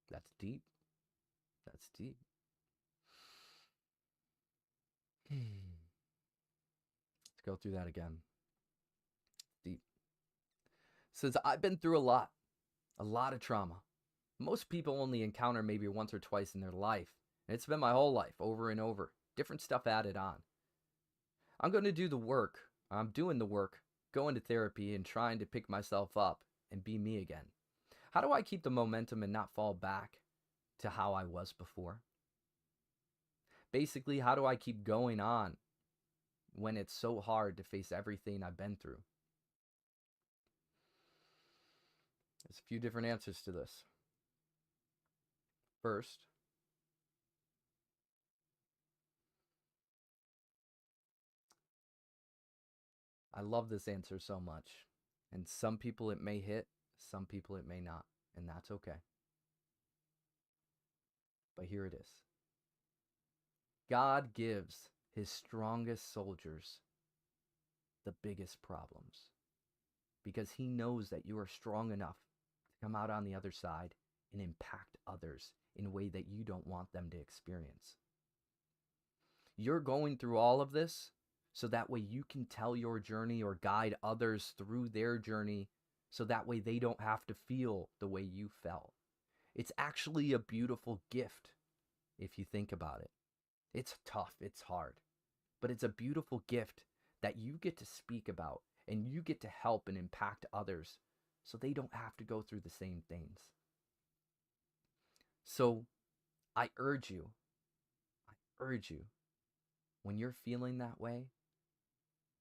That's deep. That's deep. Let's go through that again. Deep. Says, I've been through a lot of trauma. Most people only encounter maybe once or twice in their life. And it's been my whole life, over and over. Different stuff added on. I'm going to do the work. I'm doing the work, going to therapy and trying to pick myself up and be me again. How do I keep the momentum and not fall back to how I was before? Basically, how do I keep going on when it's so hard to face everything I've been through? There's a few different answers to this. First, I love this answer so much. And some people it may hit, some people it may not. And that's okay. But here it is. God gives his strongest soldiers the biggest problems because he knows that you are strong enough to come out on the other side and impact others in a way that you don't want them to experience. You're going through all of this so that way you can tell your journey or guide others through their journey so that way they don't have to feel the way you felt. It's actually a beautiful gift if you think about it. It's tough, it's hard, but it's a beautiful gift that you get to speak about and you get to help and impact others so they don't have to go through the same things. So I urge you, when you're feeling that way,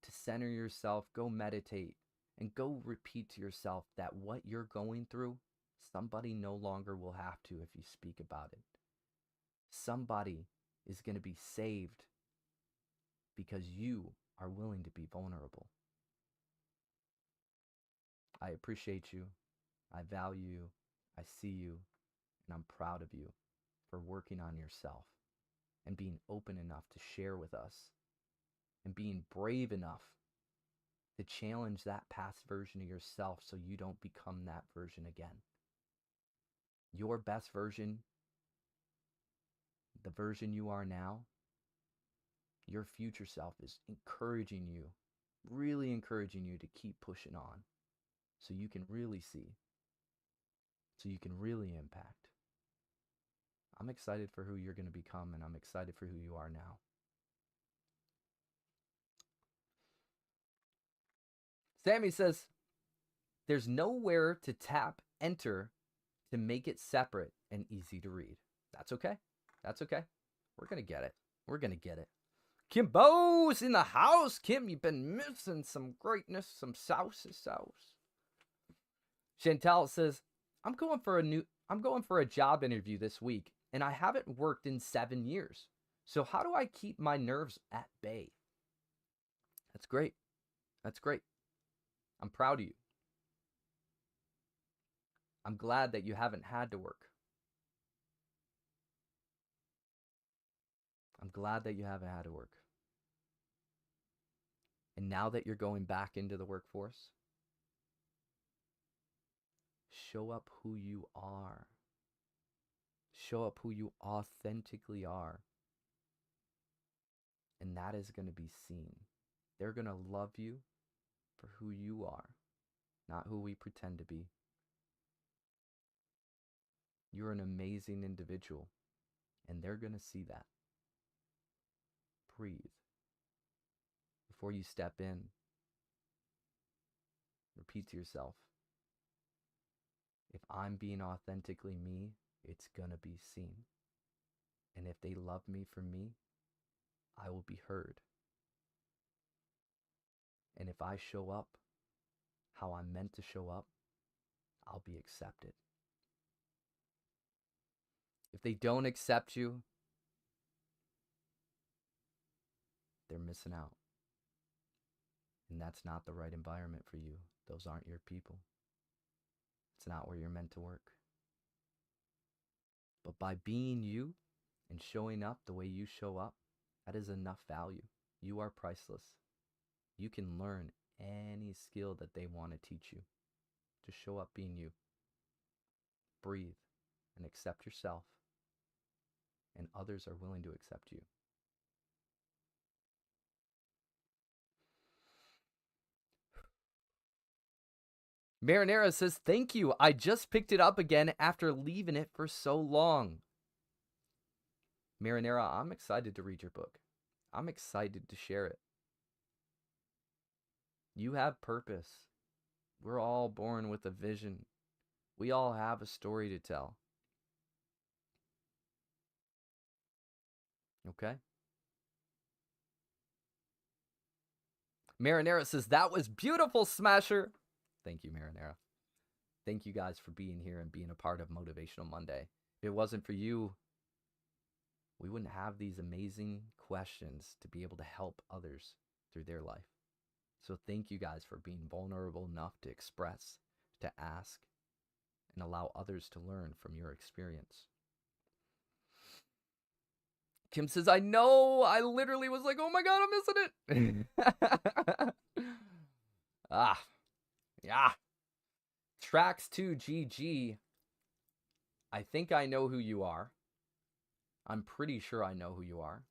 to center yourself, go meditate, and go repeat to yourself that what you're going through, somebody no longer will have to if you speak about it. Somebody is going to be saved because you are willing to be vulnerable. I appreciate you. I value you. I see you. And I'm proud of you for working on yourself and being open enough to share with us and being brave enough to challenge that past version of yourself so you don't become that version again. Your best version, the version you are now, your future self is encouraging you, really encouraging you to keep pushing on so you can really see, so you can really impact. I'm excited for who you're going to become, and I'm excited for who you are now. Sammy says, there's nowhere to tap enter to make it separate and easy to read. That's okay. That's okay. We're going to get it. We're going to get it. Kimbo's in the house. Kim, you've been missing some greatness, some sauce. Chantal says, I'm going for a job interview this week, and I haven't worked in 7 years. So how do I keep my nerves at bay? That's great. That's great. I'm proud of you. I'm glad that you haven't had to work. I'm glad that you haven't had to work. And now that you're going back into the workforce, show up who you are. Show up who you authentically are. And that is going to be seen. They're going to love you for who you are, not who we pretend to be. You're an amazing individual, and they're going to see that. Breathe. Before you step in, repeat to yourself, if I'm being authentically me, it's going to be seen. And if they love me for me, I will be heard. And if I show up how I'm meant to show up, I'll be accepted. If they don't accept you, they're missing out. And that's not the right environment for you. Those aren't your people. It's not where you're meant to work. But by being you and showing up the way you show up, that is enough value. You are priceless. You can learn any skill that they want to teach you. Just show up being you. Breathe and accept yourself. And others are willing to accept you. Marinera says, thank you. I just picked it up again after leaving it for so long. Marinera, I'm excited to read your book. I'm excited to share it. You have purpose. We're all born with a vision. We all have a story to tell. Okay? Marinera says, that was beautiful, Smasher. Thank you, Marinera. Thank you guys for being here and being a part of Motivational Monday. If it wasn't for you, we wouldn't have these amazing questions to be able to help others through their life. So thank you guys for being vulnerable enough to express, to ask, and allow others to learn from your experience. Kim says, I know, I literally was like, oh my God, I'm missing it. Yeah. Tracks 2 GG. I think I know who you are. I'm pretty sure I know who you are.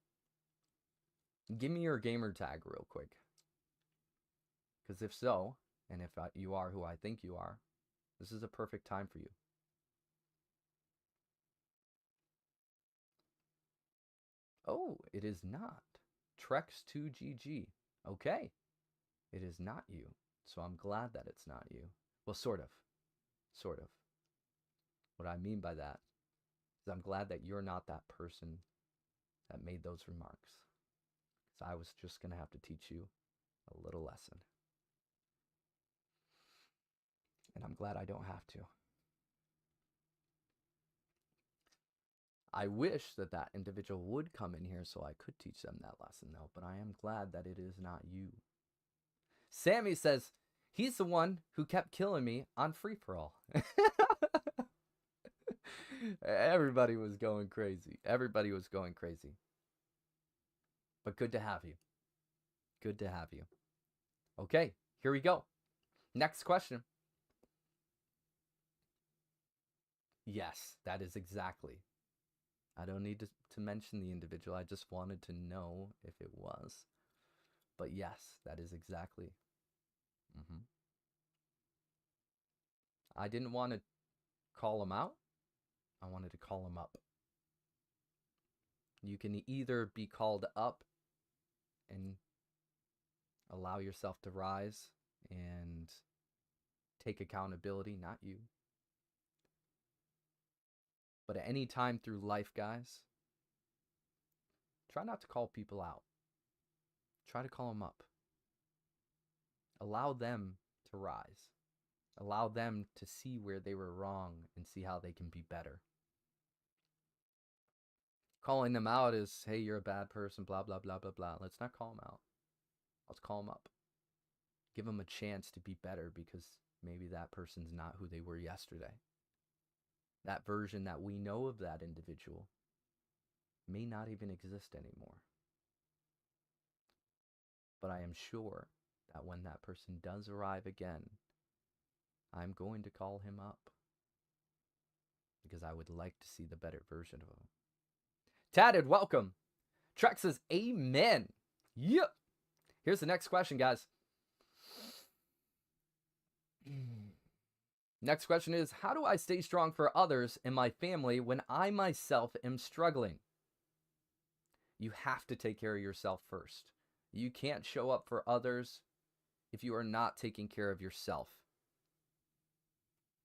Give me your gamer tag real quick. Because if so, and if you are who I think you are, this is a perfect time for you. Oh, it is not. Trex2GG. Okay. It is not you. So I'm glad that it's not you. Well, sort of. Sort of. What I mean by that is I'm glad that you're not that person that made those remarks. So I was just going to have to teach you a little lesson. And I'm glad I don't have to. I wish that that individual would come in here so I could teach them that lesson, though. But I am glad that it is not you. Sammy says, he's the one who kept killing me on free-for-all. Everybody was going crazy. Everybody was going crazy. But good to have you. Good to have you. Okay, here we go. Next question. Yes, that is exactly. I don't need to mention the individual. I just wanted to know if it was. But yes, that is exactly. I didn't want to call him out. I wanted to call him up. You can either be called up and allow yourself to rise and take accountability, not you. But at any time through life, guys, try not to call people out. Try to call them up. Allow them to rise. Allow them to see where they were wrong and see how they can be better. Calling them out is, hey, you're a bad person, blah, blah, blah, blah, blah. Let's not call them out. Let's call them up. Give them a chance to be better, because maybe that person's not who they were yesterday. That version that we know of that individual may not even exist anymore. But I am sure that when that person does arrive again, I'm going to call him up, because I would like to see the better version of him. Tatted, welcome. Trek says, amen. Yep. Here's the next question, guys. Next question is, how do I stay strong for others and my family when I myself am struggling? You have to take care of yourself first. You can't show up for others if you are not taking care of yourself.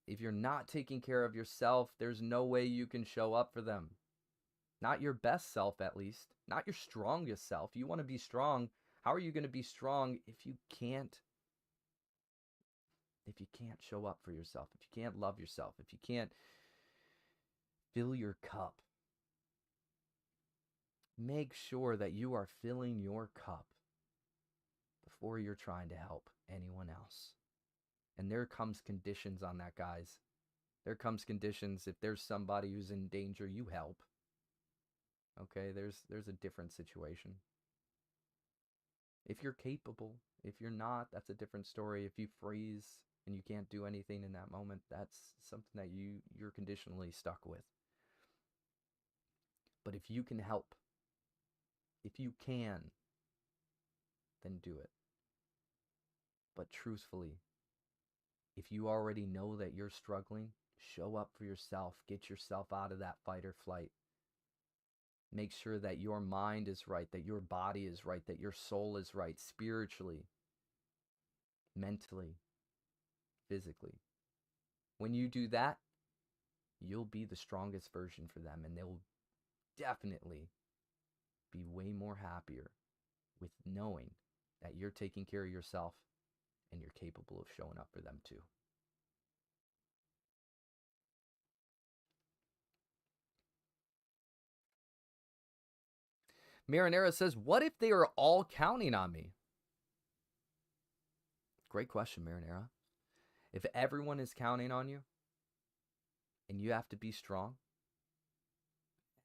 If you're not taking care of yourself, there's no way you can show up for them. Not your best self, at least. Not your strongest self. You want to be strong. How are you going to be strong if you can't show up for yourself, if you can't love yourself, if you can't fill your cup? Make sure that you are filling your cup before you're trying to help anyone else. And there comes conditions on that, guys. There comes conditions. If there's somebody who's in danger, you help. Okay, there's a different situation. If you're capable, if you're not, that's a different story. If you freeze and you can't do anything in that moment, that's something that you're conditionally stuck with. But if you can help, if you can, then do it. But truthfully, if you already know that you're struggling, show up for yourself. Get yourself out of that fight or flight. Make sure that your mind is right, that your body is right, that your soul is right, spiritually, mentally, physically. When you do that, you'll be the strongest version for them, and they'll definitely be way more happier with knowing that you're taking care of yourself and you're capable of showing up for them too. Marinera says, what if they are all counting on me? Great question, Marinera. If everyone is counting on you and you have to be strong,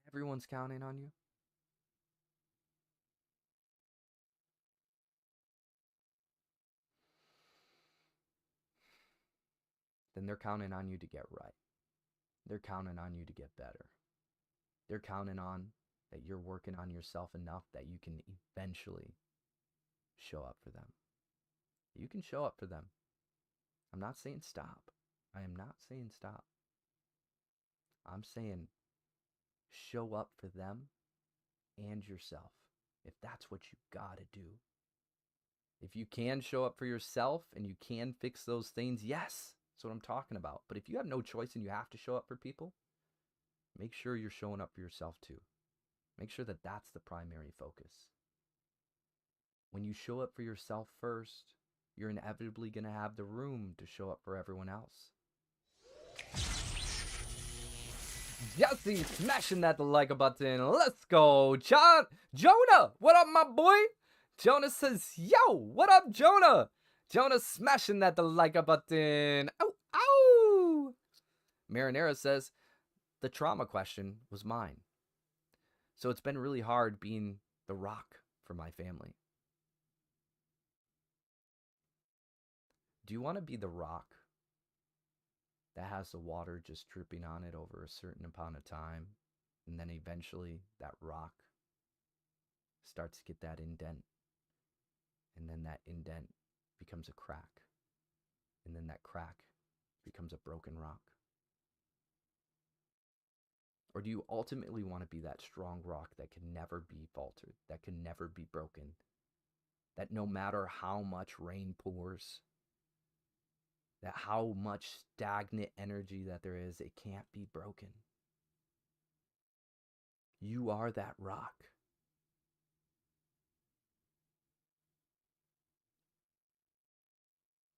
everyone's counting on you, then they're counting on you to get right. They're counting on you to get better. They're counting on that you're working on yourself enough that you can eventually show up for them. You can show up for them. I'm not saying stop. I am not saying stop. I'm saying show up for them and yourself, if that's what you gotta do. If you can show up for yourself and you can fix those things, yes, that's what I'm talking about. But if you have no choice and you have to show up for people, make sure you're showing up for yourself too. Make sure that that's the primary focus. When you show up for yourself first, you're inevitably going to have the room to show up for everyone else. Jesse smashing that like button. Let's go. Jonah, what up, my boy? Jonah says, yo, what up, Jonah? Jonah smashing that like button. Ow, ow. Marinera says, the trauma question was mine. So it's been really hard being the rock for my family. Do you want to be the rock that has the water just dripping on it over a certain amount of time, and then eventually that rock starts to get that indent, and then that indent becomes a crack, and then that crack becomes a broken rock? Or do you ultimately want to be that strong rock that can never be faltered, that can never be broken, that no matter how much rain pours, that how much stagnant energy that there is, it can't be broken? You are that rock.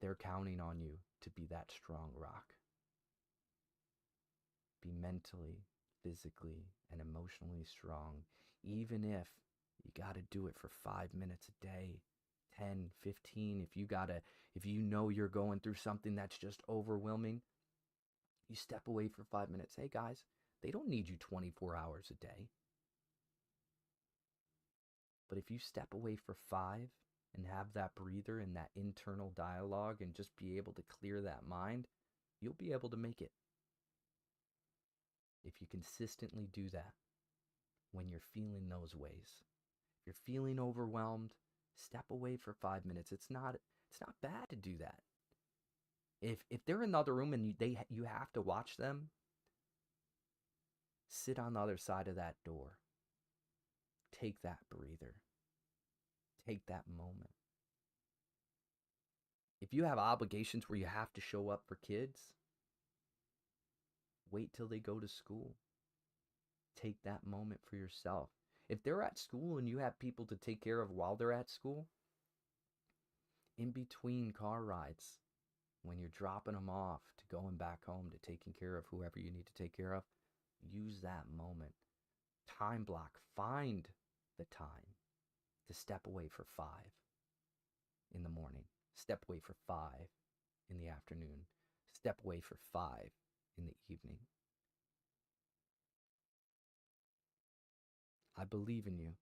They're counting on you to be that strong rock. Be mentally, physically, and emotionally strong, even if you got to do it for 5 minutes a day, 10, 15. If you know you're going through something that's just overwhelming, you step away for 5 minutes. Hey guys, they don't need you 24 hours a day. But if you step away for 5 and have that breather and that internal dialogue and just be able to clear that mind, you'll be able to make it. If you consistently do that when you're feeling those ways, if you're feeling overwhelmed, step away for 5 minutes. It's not bad to do that. If they're in the other room and you have to watch them, sit on the other side of that door. Take that breather. Take that moment. If you have obligations where you have to show up for kids, wait till they go to school. Take that moment for yourself. If they're at school and you have people to take care of while they're at school, in between car rides, when you're dropping them off to going back home to taking care of whoever you need to take care of, use that moment. Time block. Find the time to step away for 5 in the morning. Step away for 5 in the afternoon. Step away for 5 in the evening. I believe in you.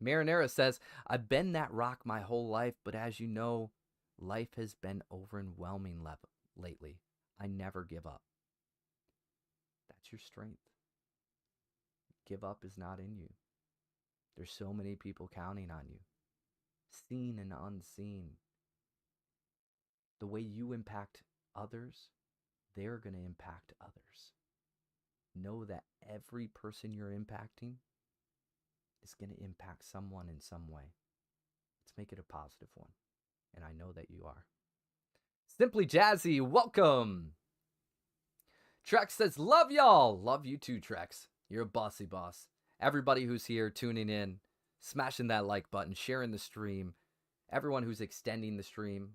Marinera says, I've been that rock my whole life, but as you know, life has been overwhelming lately. I never give up. That's your strength. Give up is not in you. There's so many people counting on you, seen and unseen. The way you impact others, they're going to impact others. Know that every person you're impacting is going to impact someone in some way. Let's make it a positive one. And I know that you are. Simply Jazzy, welcome. Trex says, love y'all. Love you too, Trex. You're a bossy boss. Everybody who's here tuning in, smashing that like button, sharing the stream, everyone who's extending the stream.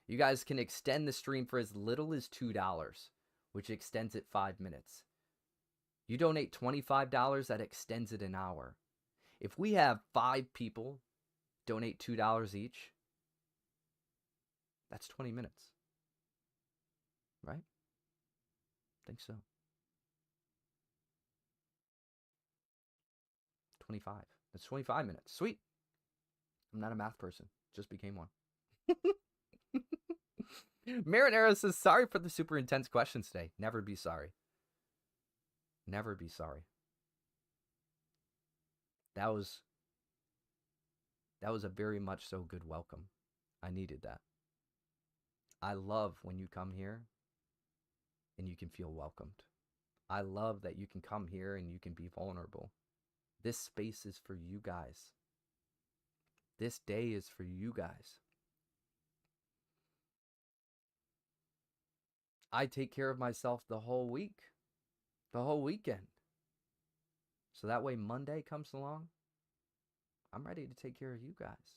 You guys can extend the stream for as little as $2, which extends it 5 minutes. You donate $25, that extends it an hour. If we have 5 people donate $2 each, that's 20 minutes. Right? I think so. 25. That's 25 minutes. Sweet. I'm not a math person. Just became one. Marinera says, sorry for the super intense questions today. Never be sorry. Never be sorry. That was a very much so good welcome. I needed that. I love when you come here and you can feel welcomed. I love that you can come here and you can be vulnerable. This space is for you guys. This day is for you guys. I take care of myself the whole week, the whole weekend. So that way Monday comes along, I'm ready to take care of you guys.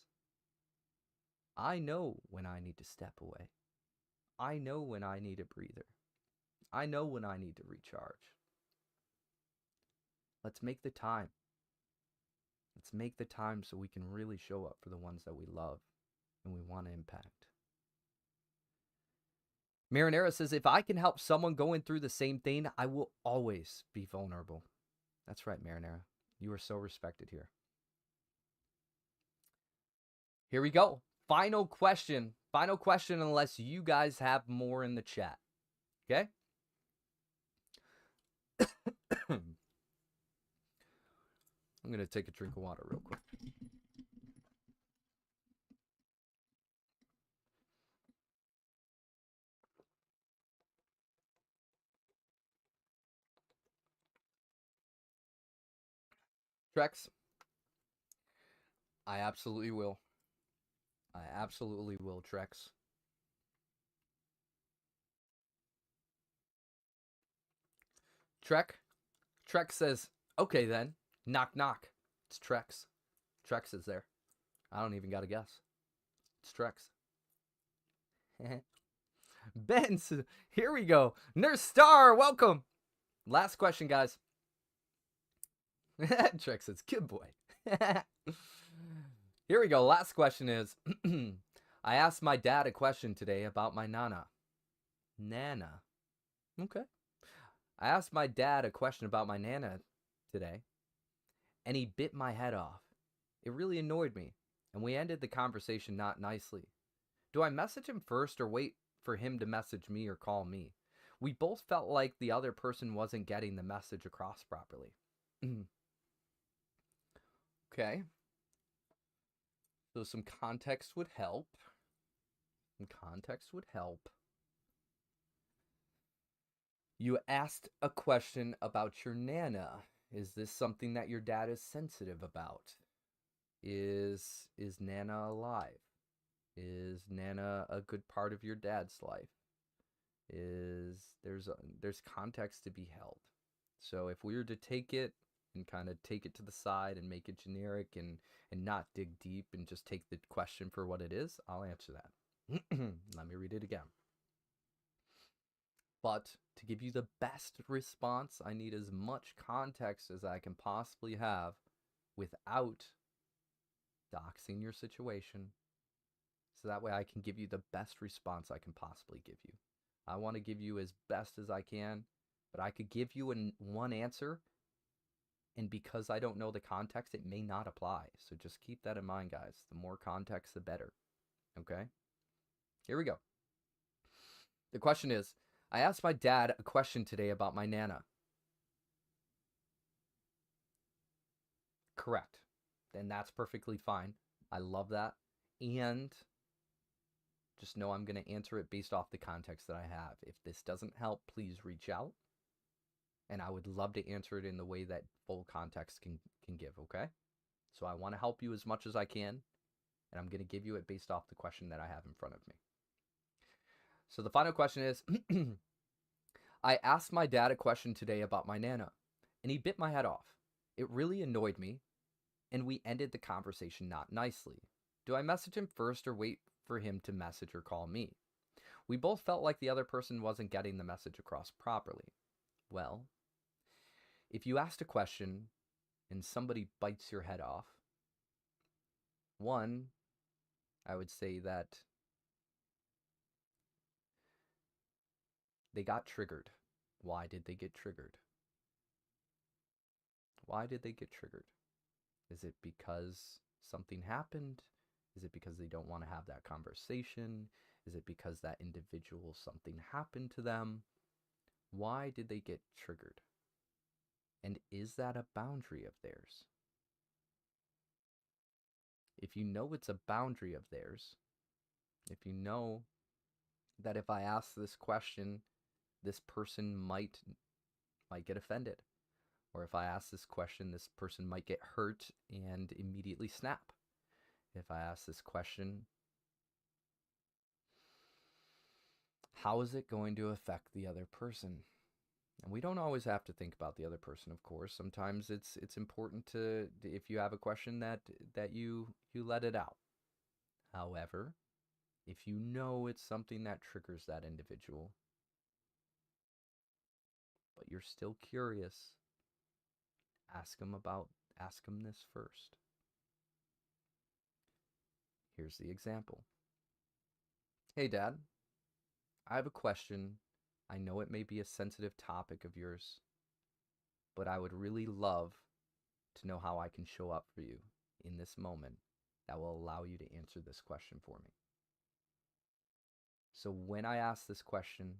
I know when I need to step away. I know when I need a breather. I know when I need to recharge. Let's make the time. Let's make the time so we can really show up for the ones that we love and we want to impact. Marinera says, if I can help someone going through the same thing, I will always be vulnerable. That's right, Marinera. You are so respected here. Here we go. Final question. Final question unless you guys have more in the chat. Okay? I'm going to take a drink of water real quick. Trex, I absolutely will. I absolutely will, Trex. Trex says, okay then, knock knock. It's Trex. Trex is there. I don't even got to guess. It's Trex. Ben says, here we go. Nurse Star, welcome. Last question, guys. Trex says, good boy. Here we go. Last question is I asked my dad a question today about my nana. Nana. Okay. I asked my dad a question about my nana today, and he bit my head off. It really annoyed me, and we ended the conversation not nicely. Do I message him first or wait for him to message me or call me? We both felt like the other person wasn't getting the message across properly. Okay. So some context would help. Some context would help. You asked a question about your nana. Is this something that your dad is sensitive about? Is nana alive? Is nana a good part of your dad's life? There's context to be held. So if we were to take it and kind of take it to the side and make it generic and not dig deep and just take the question for what it is, I'll answer that. Let me read it again. But to give you the best response, I need as much context as I can possibly have without doxing your situation. So that way I can give you the best response I can possibly give you. I want to give you as best as I can, but I could give you one answer, and because I don't know the context, it may not apply. So just keep that in mind, guys. The more context, the better. Okay? Here we go. The question is, I asked my dad a question today about my nana. Correct. And that's perfectly fine. I love that. And just know I'm going to answer it based off the context that I have. If this doesn't help, please reach out. And I would love to answer it in the way that full context can give, okay? So I want to help you as much as I can, and I'm going to give you it based off the question that I have in front of me. So the final question is, I asked my dad a question today about my nana, and he bit my head off. It really annoyed me, and we ended the conversation not nicely. Do I message him first or wait for him to message or call me? We both felt like the other person wasn't getting the message across properly. Well, if you asked a question and somebody bites your head off, one, I would say that they got triggered. Why did they get triggered? Why did they get triggered? Is it because something happened? Is it because they don't want to have that conversation? Is it because that individual, something happened to them? Why did they get triggered? And is that a boundary of theirs? If you know it's a boundary of theirs, if you know that if I ask this question, this person might get offended, or if I ask this question, this person might get hurt and immediately snap. If I ask this question, how is it going to affect the other person? And we don't always have to think about the other person, of course. Sometimes it's important to, if you have a question, that you let it out. However, if you know it's something that triggers that individual, but you're still curious, ask them this first. Here's the example. Hey, Dad, I have a question. I know it may be a sensitive topic of yours, but I would really love to know how I can show up for you in this moment that will allow you to answer this question for me. So when I ask this question,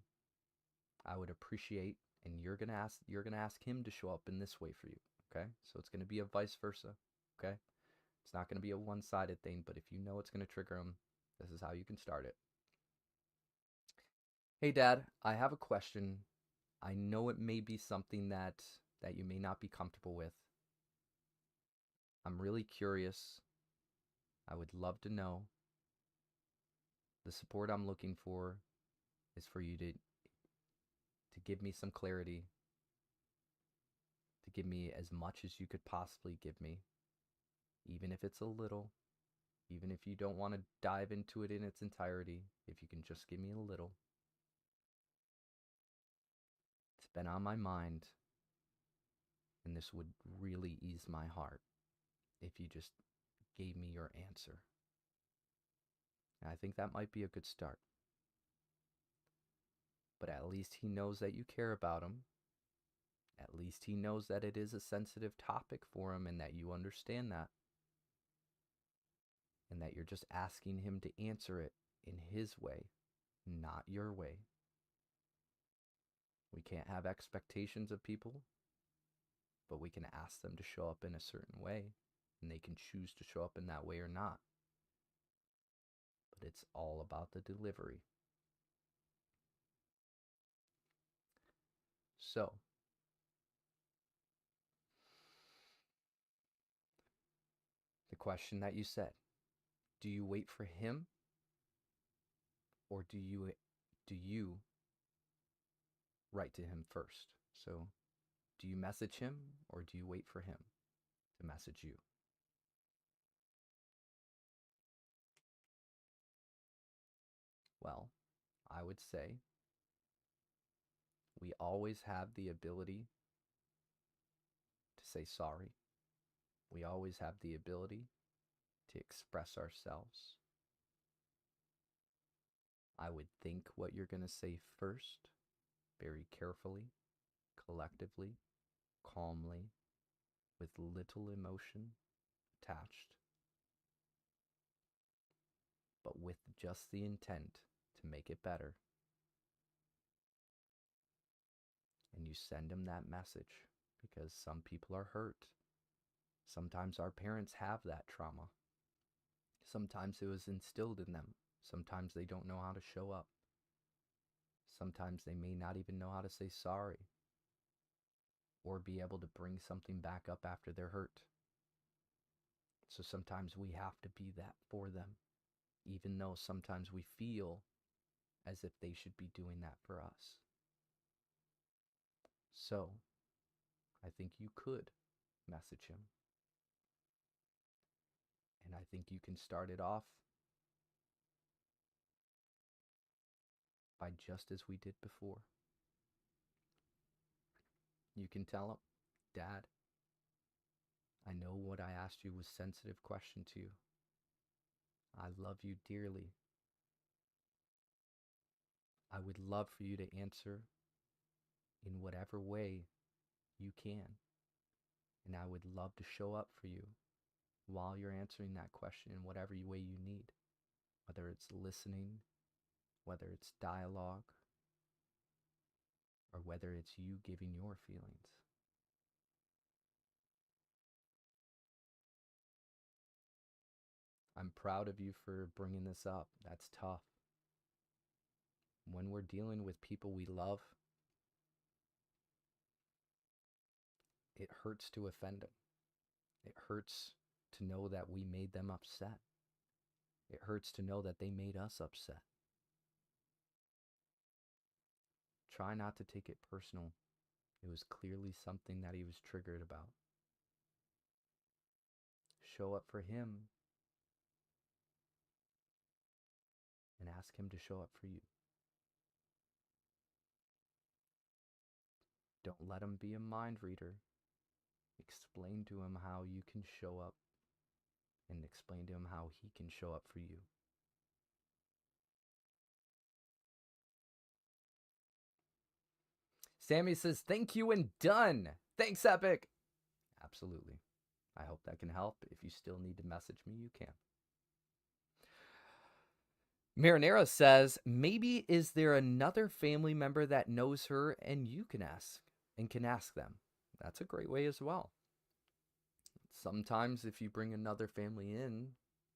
I would appreciate, and you're gonna ask him to show up in this way for you. Okay? So it's gonna be a vice versa. Okay? It's not gonna be a one-sided thing, but if you know it's gonna trigger him, this is how you can start it. Hey, Dad, I have a question. I know it may be something that you may not be comfortable with. I'm really curious. I would love to know. The support I'm looking for is for you to give me some clarity, to give me as much as you could possibly give me, even if it's a little, even if you don't want to dive into it in its entirety, if you can just give me a little. It's been on my mind, and this would really ease my heart if you just gave me your answer. And I think that might be a good start. But at least he knows that you care about him. At least he knows that it is a sensitive topic for him and that you understand that. And that you're just asking him to answer it in his way, not your way. We can't have expectations of people, but we can ask them to show up in a certain way, and they can choose to show up in that way or not. But it's all about the delivery. So, the question that you said, do you wait for him or do you write to him first? So, do you message him or do you wait for him to message you? Well, I would say we always have the ability to say sorry. We always have the ability to express ourselves. I would think what you're going to say first, very carefully, collectively, calmly, with little emotion attached, but with just the intent to make it better. And you send them that message because some people are hurt. Sometimes our parents have that trauma. Sometimes it was instilled in them. Sometimes they don't know how to show up. Sometimes they may not even know how to say sorry or be able to bring something back up after they're hurt. So sometimes we have to be that for them, even though sometimes we feel as if they should be doing that for us. So, I think you could message him. And I think you can start it off by just as we did before. You can tell him, Dad, I know what I asked you was a sensitive question to you. I love you dearly. I would love for you to answer in whatever way you can. And I would love to show up for you while you're answering that question in whatever way you need. Whether it's listening, whether it's dialogue, or whether it's you giving your feelings. I'm proud of you for bringing this up. That's tough. When we're dealing with people we love, it hurts to offend them. It hurts to know that we made them upset. It hurts to know that they made us upset. Try not to take it personal. It was clearly something that he was triggered about. Show up for him and ask him to show up for you. Don't let him be a mind reader. Explain to him how you can show up and explain to him how he can show up for you. Sammy says, thank you and done. Thanks, Epic. Absolutely. I hope that can help. If you still need to message me, you can. Marinera says, maybe is there another family member that knows her and you can ask them. That's a great way as well. Sometimes if you bring another family in,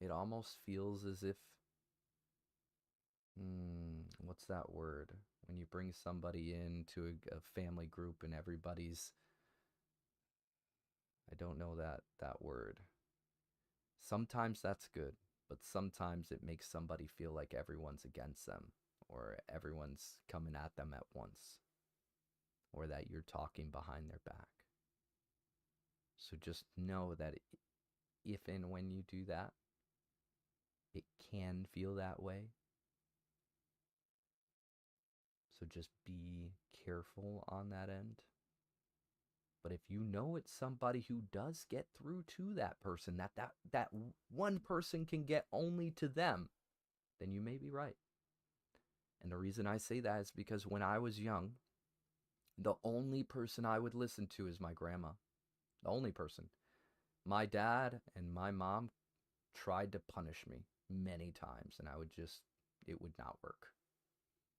it almost feels as if, what's that word? When you bring somebody into a family group and everybody's, I don't know that word. Sometimes that's good, but sometimes it makes somebody feel like everyone's against them or everyone's coming at them at once or that you're talking behind their back. So just know that if and when you do that, it can feel that way. So just be careful on that end. But if you know it's somebody who does get through to that person, that one person can get only to them, then you may be right. And the reason I say that is because when I was young, the only person I would listen to is my grandma. The only person. My dad and my mom tried to punish me many times, and it would not work.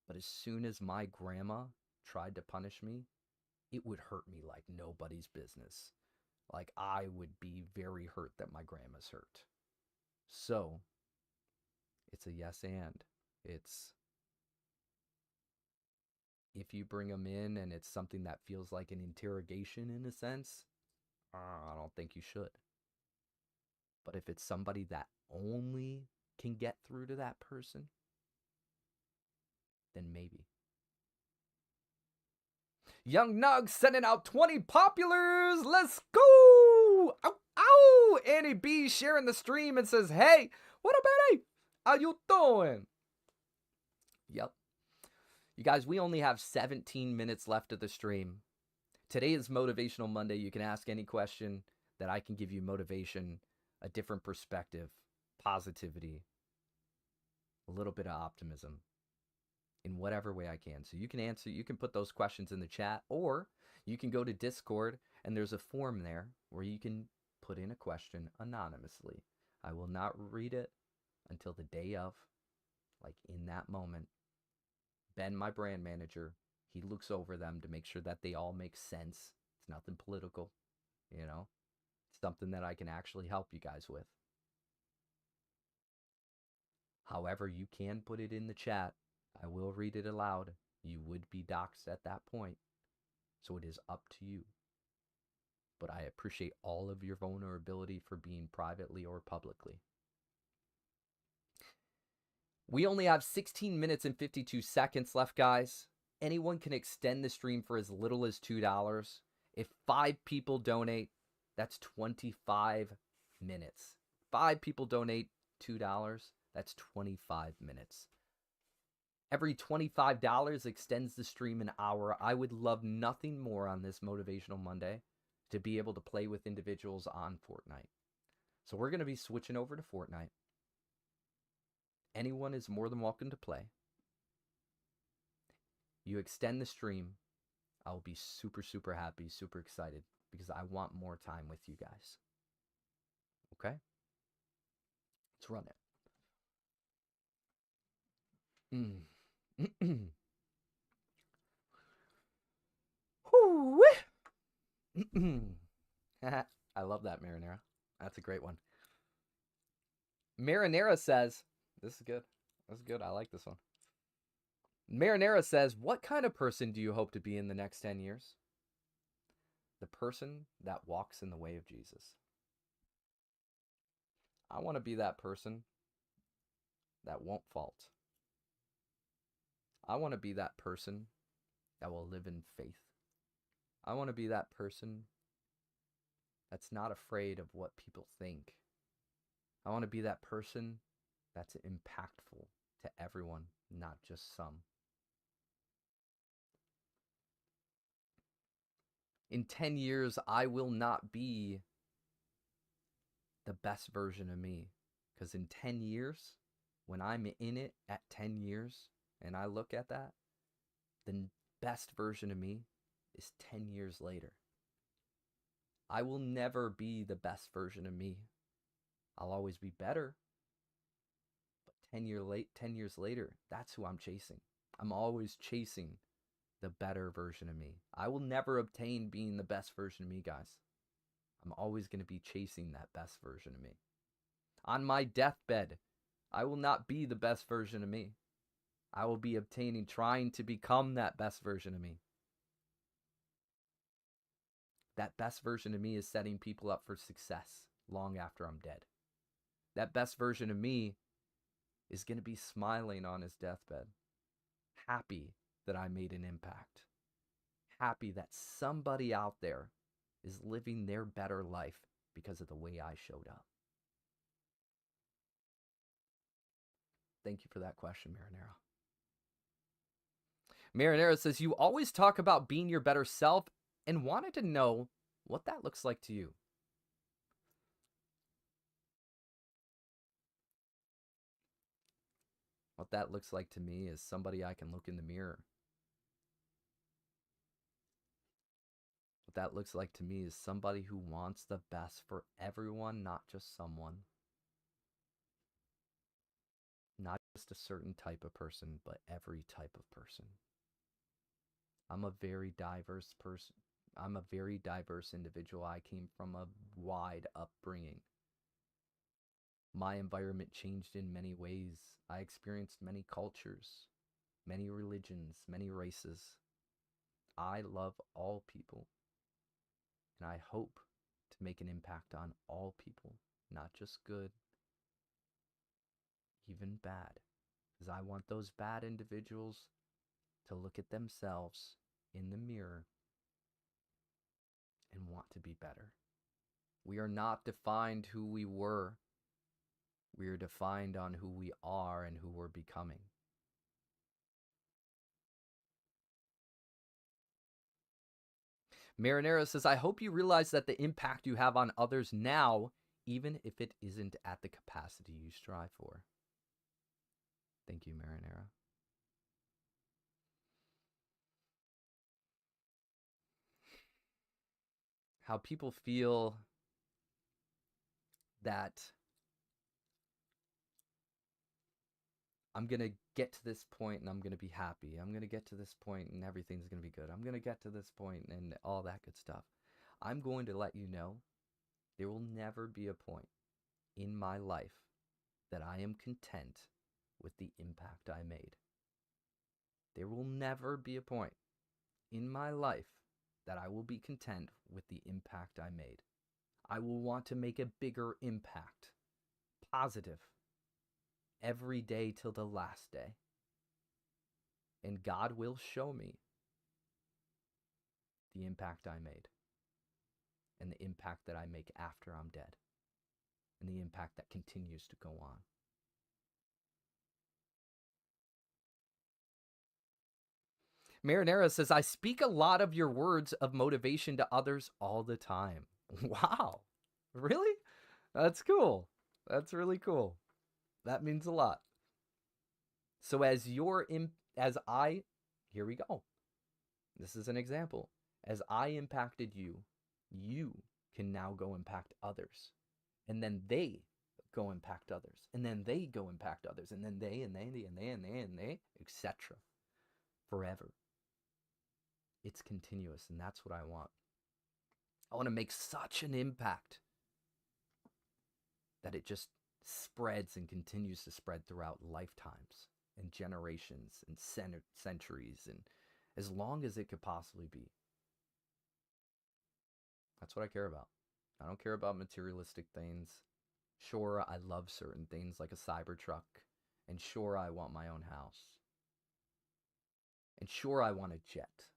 But as soon as my grandma tried to punish me, it would hurt me like nobody's business. Like I would be very hurt that my grandma's hurt. So it's a yes and. It's if you bring them in and it's something that feels like an interrogation in a sense, I don't think you should. But if it's somebody that only can get through to that person, then maybe. Young Nug sending out 20 populars. Let's go. Ow, ow. Annie B sharing the stream and says, hey, what up, Annie? How you doing? Yep. You guys, we only have 17 minutes left of the stream. Today is Motivational Monday. You can ask any question that I can give you motivation, a different perspective, positivity, a little bit of optimism in whatever way I can. So you can answer, you can put those questions in the chat, or you can go to Discord and there's a form there where you can put in a question anonymously. I will not read it until the day of, like in that moment. Ben, my brand manager, he looks over them to make sure that they all make sense. It's nothing political, you know. It's something that I can actually help you guys with. However, you can put it in the chat. I will read it aloud. You would be doxxed at that point. So it is up to you. But I appreciate all of your vulnerability for being privately or publicly. We only have 16 minutes and 52 seconds left, guys. Anyone can extend the stream for as little as $2. If 5 people donate, that's 25 minutes. 5 people donate $2, that's 25 minutes. Every $25 extends the stream an hour. I would love nothing more on this Motivational Monday to be able to play with individuals on Fortnite. So we're going to be switching over to Fortnite. Anyone is more than welcome to play. You extend the stream, I will be super, super happy, super excited, because I want more time with you guys. Okay? Let's run it. I love that, Marinara. That's a great one. Marinara says, this is good. This is good. I like this one. Marinara says, what kind of person do you hope to be in the next 10 years? The person that walks in the way of Jesus. I want to be that person that won't fault. I want to be that person that will live in faith. I want to be that person that's not afraid of what people think. I want to be that person that's impactful to everyone, not just some. In 10 years, I will not be the best version of me. Because in 10 years, when I'm in it at 10 years, and I look at that, the best version of me is 10 years later. I will never be the best version of me. I'll always be better. But 10 years later, that's who I'm chasing. I'm always chasing the better version of me. I will never obtain being the best version of me, guys. I'm always going to be chasing that best version of me. On my deathbed, I will not be the best version of me. I will be trying to become that best version of me. That best version of me is setting people up for success long after I'm dead. That best version of me is going to be smiling on his deathbed, happy that I made an impact, happy that somebody out there is living their better life because of the way I showed up. Thank you for that question, Marinara. Marinara says, you always talk about being your better self and wanted to know what that looks like to you. What that looks like to me is somebody I can look in the mirror. What that looks like to me is somebody who wants the best for everyone, not just someone. Not just a certain type of person, but every type of person. I'm a very diverse person. I'm a very diverse individual. I came from a wide upbringing. My environment changed in many ways. I experienced many cultures, many religions, many races. I love all people. And I hope to make an impact on all people, not just good, even bad. Because I want those bad individuals to look at themselves in the mirror and want to be better. We are not defined who we were. We are defined on who we are and who we're becoming. Marinera says, I hope you realize that the impact you have on others now, even if it isn't at the capacity you strive for. Thank you, Marinera. How people feel that I'm going to get to this point and I'm going to be happy. I'm going to get to this point and everything's going to be good. I'm going to get to this point and all that good stuff. I'm going to let you know there will never be a point in my life that I am content with the impact I made. There will never be a point in my life that I will be content with the impact I made. I will want to make a bigger impact, positive, every day till the last day. And God will show me the impact I made and the impact that I make after I'm dead and the impact that continues to go on. Marinera says, I speak a lot of your words of motivation to others all the time. Wow. Really? That's cool. That's really cool. That means a lot. So here we go. This is an example. As I impacted you, you can now go impact others. And then they go impact others. And then they go impact others. And then they, etc. Forever. It's continuous, and that's what I want. I want to make such an impact that it just spreads and continues to spread throughout lifetimes and generations and centuries and as long as it could possibly be. That's what I care about. I don't care about materialistic things. Sure, I love certain things like a Cybertruck, and sure, I want my own house. And sure, I want a jet.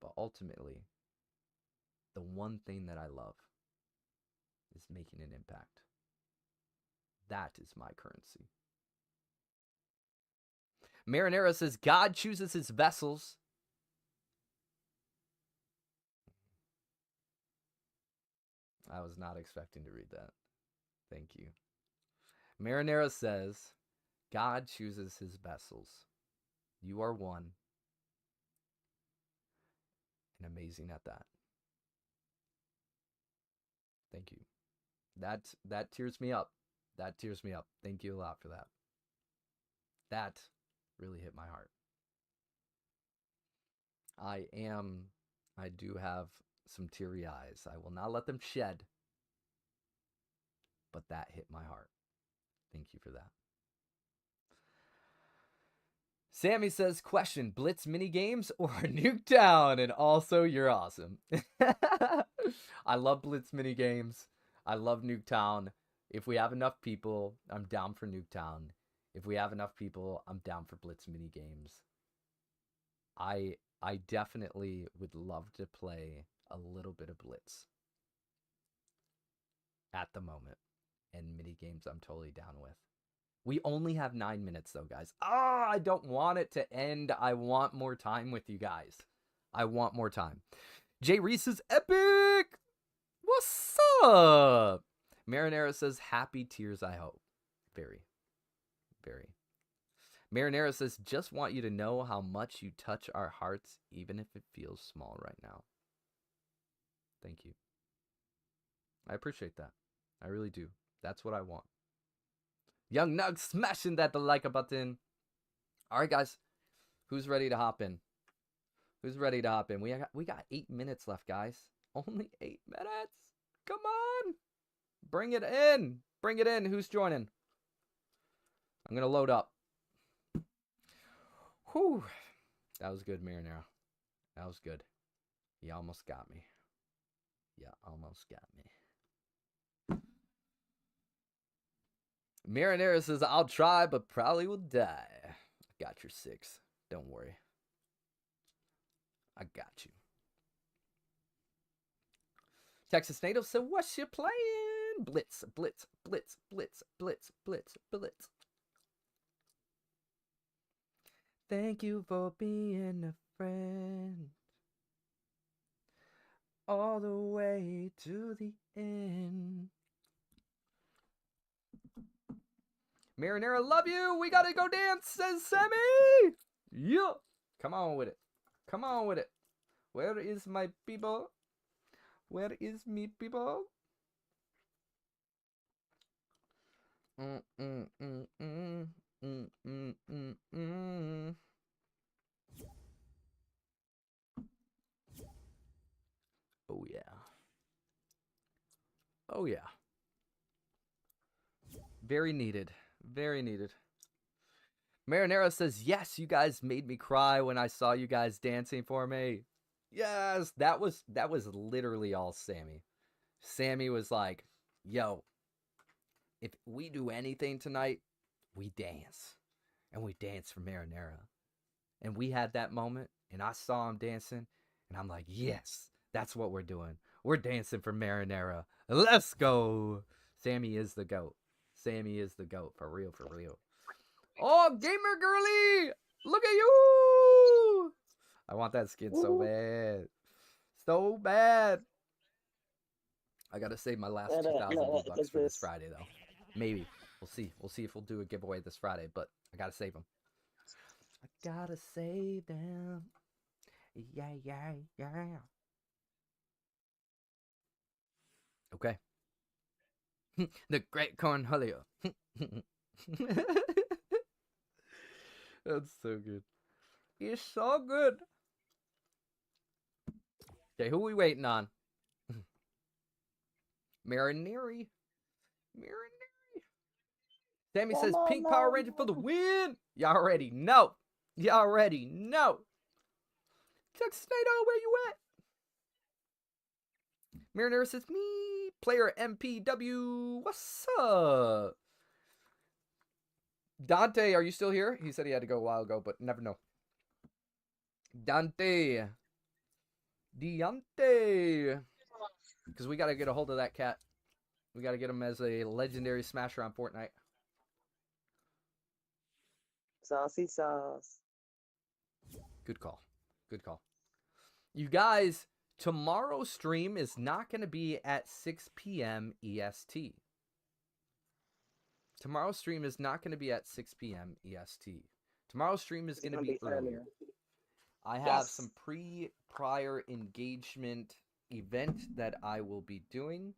But ultimately, the one thing that I love is making an impact. That is my currency. Marinera says, God chooses his vessels. I was not expecting to read that. Thank you. Marinera says, God chooses his vessels. You are one. And amazing at that. Thank you. That tears me up. That tears me up. Thank you a lot for that. That really hit my heart. I do have some teary eyes. I will not let them shed. But that hit my heart. Thank you for that. Sammy says, question, Blitz minigames or Nuketown? And also, you're awesome. I love Blitz minigames. I love Nuketown. If we have enough people, I'm down for Nuketown. If we have enough people, I'm down for Blitz minigames. I definitely would love to play a little bit of Blitz at the moment. And minigames I'm totally down with. We only have 9 minutes though, guys. I don't want it to end. I want more time with you guys. I want more time. Jay Reese is epic. What's up? Marinara says, happy tears, I hope. Very, very. Marinara says, just want you to know how much you touch our hearts, even if it feels small right now. Thank you. I appreciate that. I really do. That's what I want. Young Nug smashing that like button. All right, guys. Who's ready to hop in? Who's ready to hop in? We got 8 minutes left, guys. Only 8 minutes. Come on. Bring it in. Bring it in. Who's joining? I'm going to load up. Whew. That was good, Marinara. That was good. You almost got me. You almost got me. Marinara says, I'll try, but probably will die. I got your 6. Don't worry. I got you. Texas Native said, what's you playing? Blitz, blitz, blitz, blitz, blitz, blitz, blitz. Thank you for being a friend. All the way to the end. Marinara, love you. We gotta go dance, says Sammy. Yeah. Come on with it. Come on with it. Where is my people? Where is me people? Oh yeah. Oh yeah. Very needed. Very needed. Marinara says, yes, you guys made me cry when I saw you guys dancing for me. Yes, that was literally all Sammy. Sammy was like, yo, if we do anything tonight, we dance. And we dance for Marinara. And we had that moment, and I saw him dancing, and I'm like, yes, that's what we're doing. We're dancing for Marinara. Let's go. Sammy is the GOAT. Sammy is the GOAT, for real, for real. Oh, Gamer Girly! Look at you! I want that skin so bad. So bad. I gotta save my last 2,000 V-Bucks for this Friday, though. Maybe. We'll see. We'll see if we'll do a giveaway this Friday, but I gotta save them. I gotta save them. Yeah, yeah, yeah. Okay. The Great Cornholio. That's so good. He's so good. Okay, who are we waiting on? Marinari. Marinari. Sammy says Pink Power Ranger for the win. You already know. You already know. Texas Nato, where you at? Marinara says me. Player MPW. What's up? Dante, are you still here? He said he had to go a while ago, but never know. Dante. Deontay. Because we got to get a hold of that cat. We got to get him as a legendary smasher on Fortnite. Saucy sauce. Good call. Good call. You guys, tomorrow's stream is not going to be at 6 p.m. EST. Tomorrow's stream is not going to be at 6 p.m. EST. Tomorrow's stream is going to be earlier. I have some prior engagement event that I will be doing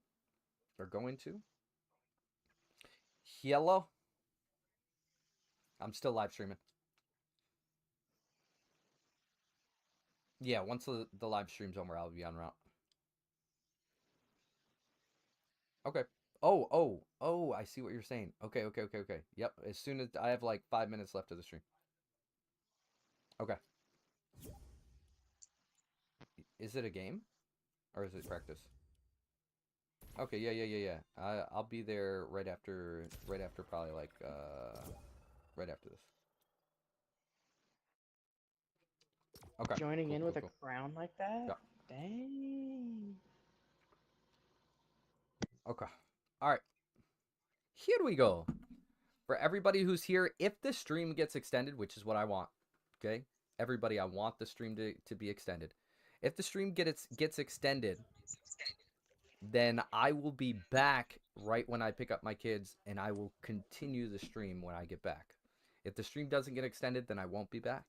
or going to. Hello. I'm still live streaming. Yeah, once the live stream's over, I'll be on route. Okay. Oh, I see what you're saying. Okay. Yep, as soon as I have like 5 minutes left of the stream. Okay. Is it a game? Or is it practice? Okay, yeah. I'll be there right after probably like, right after this. Okay. Joining cool, in cool, with cool. a crown like that? Yeah. Dang. Okay. All right. Here we go. For everybody who's here, if the stream gets extended, which is what I want, okay? Everybody, I want the stream to be extended. If the stream gets extended, then I will be back right when I pick up my kids, and I will continue the stream when I get back. If the stream doesn't get extended, then I won't be back.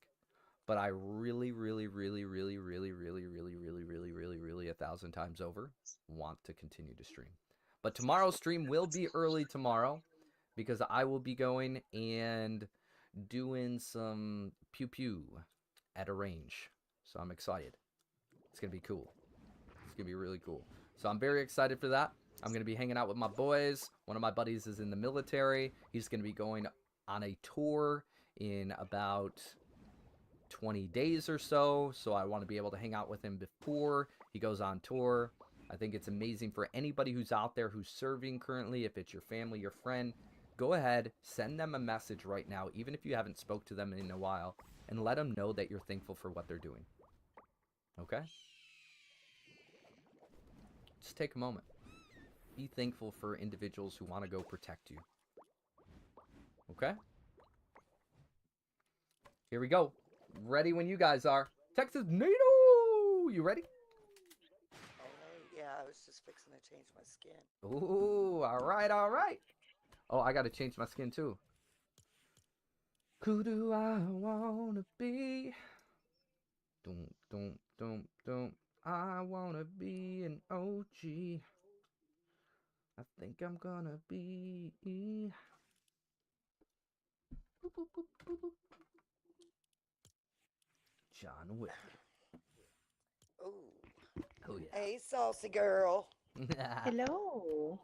But I really, really, really, really, really, really, really, really, really, really, really 1,000 times over want to continue to stream. But tomorrow's stream will be early tomorrow because I will be going and doing some pew-pew at a range. So I'm excited. It's going to be cool. It's going to be really cool. So I'm very excited for that. I'm going to be hanging out with my boys. One of my buddies is in the military. He's going to be going on a tour in about 20 days or so. So I want to be able to hang out with him before he goes on tour. I think it's amazing for anybody who's out there who's serving currently. If it's your family, your friend, go ahead, send them a message right now, even if you haven't spoke to them in a while, and let them know that you're thankful for what they're doing. Okay? Just take a moment. Be thankful for individuals who want to go protect you. Okay? Here we go. Ready when you guys are. Texas NATO! You ready? Yeah, I was just fixing to change my skin. Ooh, alright, alright. Oh, I gotta change my skin too. Who do I wanna be? Don't. I wanna be an OG. I think I'm gonna be. Boop, boop, boop, boop, boop. John Wick. Ooh. Oh yeah. Hey, saucy girl. Hello.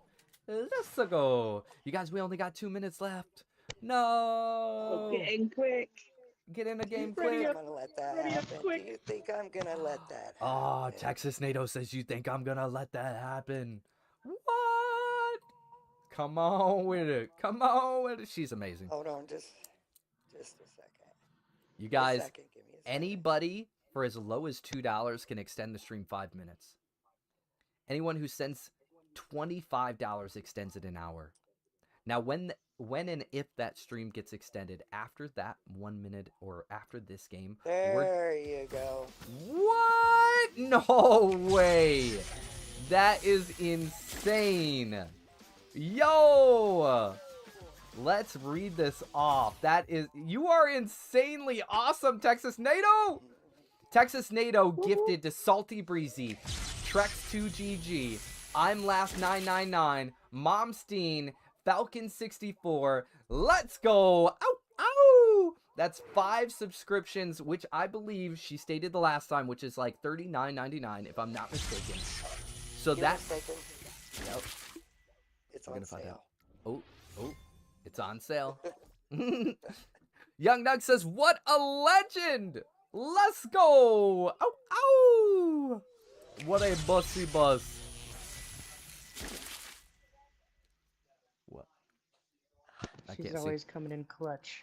Let's go. You guys, we only got 2 minutes left. No. Okay, quick. Get in the game Do you think quick. I'm gonna let that Ready up happen? quick. Do you think I'm gonna let that Oh, happen? Texas NATO says you think I'm gonna let that happen. What? Come on with it. Come on with it. She's amazing. Hold on, just a second. You Give me a guys, second, give me a second. anybody for as low as $2 can extend the stream 5 minutes. Anyone who sends $25 extends it an hour. Now, when and if that stream gets extended after that 1 minute or after this game, There you go. What? No way. That is insane. Yo. Let's read this off. That is, you are insanely awesome, Texas NATO. Texas NATO gifted to Salty Breezy, Trex2GG, I'm Last 999, Momsteen, Falcon 64. Let's go. Ow, ow. That's 5 subscriptions, which I believe she stated the last time, which is like $39.99 if I'm not mistaken. So You're that's, mistaken. yep, It's we're on gonna find sale. out. Oh, it's on sale. Young Nug says, what a legend. Let's go. Ow, ow. What a bussy bus. What? I She's can't see. always coming in clutch.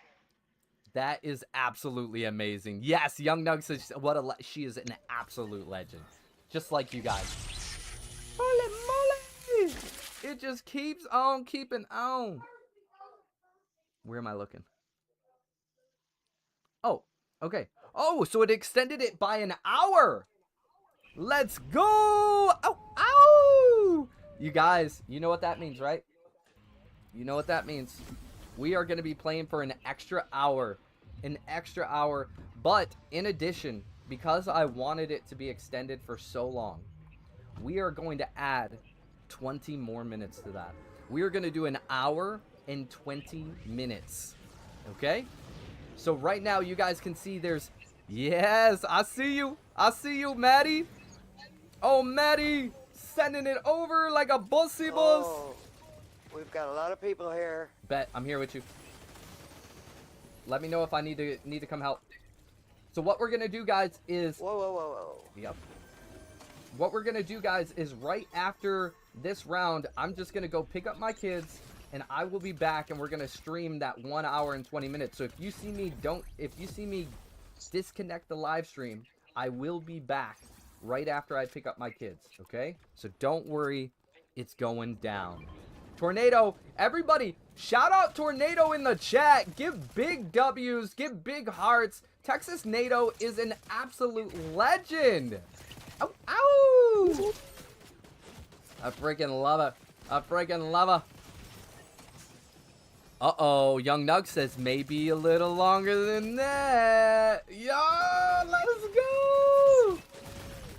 That is absolutely amazing. Yes, Young Nug says, what a she is an absolute legend. Just like you guys. Holy moly. It just keeps on keeping on. Where am I looking? Oh, okay. Oh, so it extended it by an hour. Let's go. Ow, ow. You guys, you know what that means, right? You know what that means. We are going to be playing for an extra hour. An extra hour. But in addition, because I wanted it to be extended for so long, we are going to add 20 more minutes to that. We are going to do an hour and 20 minutes. Okay? So right now you guys can see there's... Yes, I see you. I see you, Maddie. Oh, Maddie. Sending it over like a bussy bus. Oh, we've got a lot of people here. Bet, I'm here with you. Let me know if I need to come help. So what we're going to do, guys, is... Whoa. Yep. What we're going to do, guys, is right after this round, I'm just going to go pick up my kids, and I will be back, and we're going to stream that 1 hour and 20 minutes. So if you see me disconnect the live stream, I will be back right after I pick up my kids, okay? So don't worry, it's going down. Tornado, everybody, shout out Tornado in the chat. Give big W's, give big hearts. Texas NATO is an absolute legend. Ow! I freaking love it. I freaking love it. Uh-oh, Young Nug says maybe a little longer than that. Yo, let's go.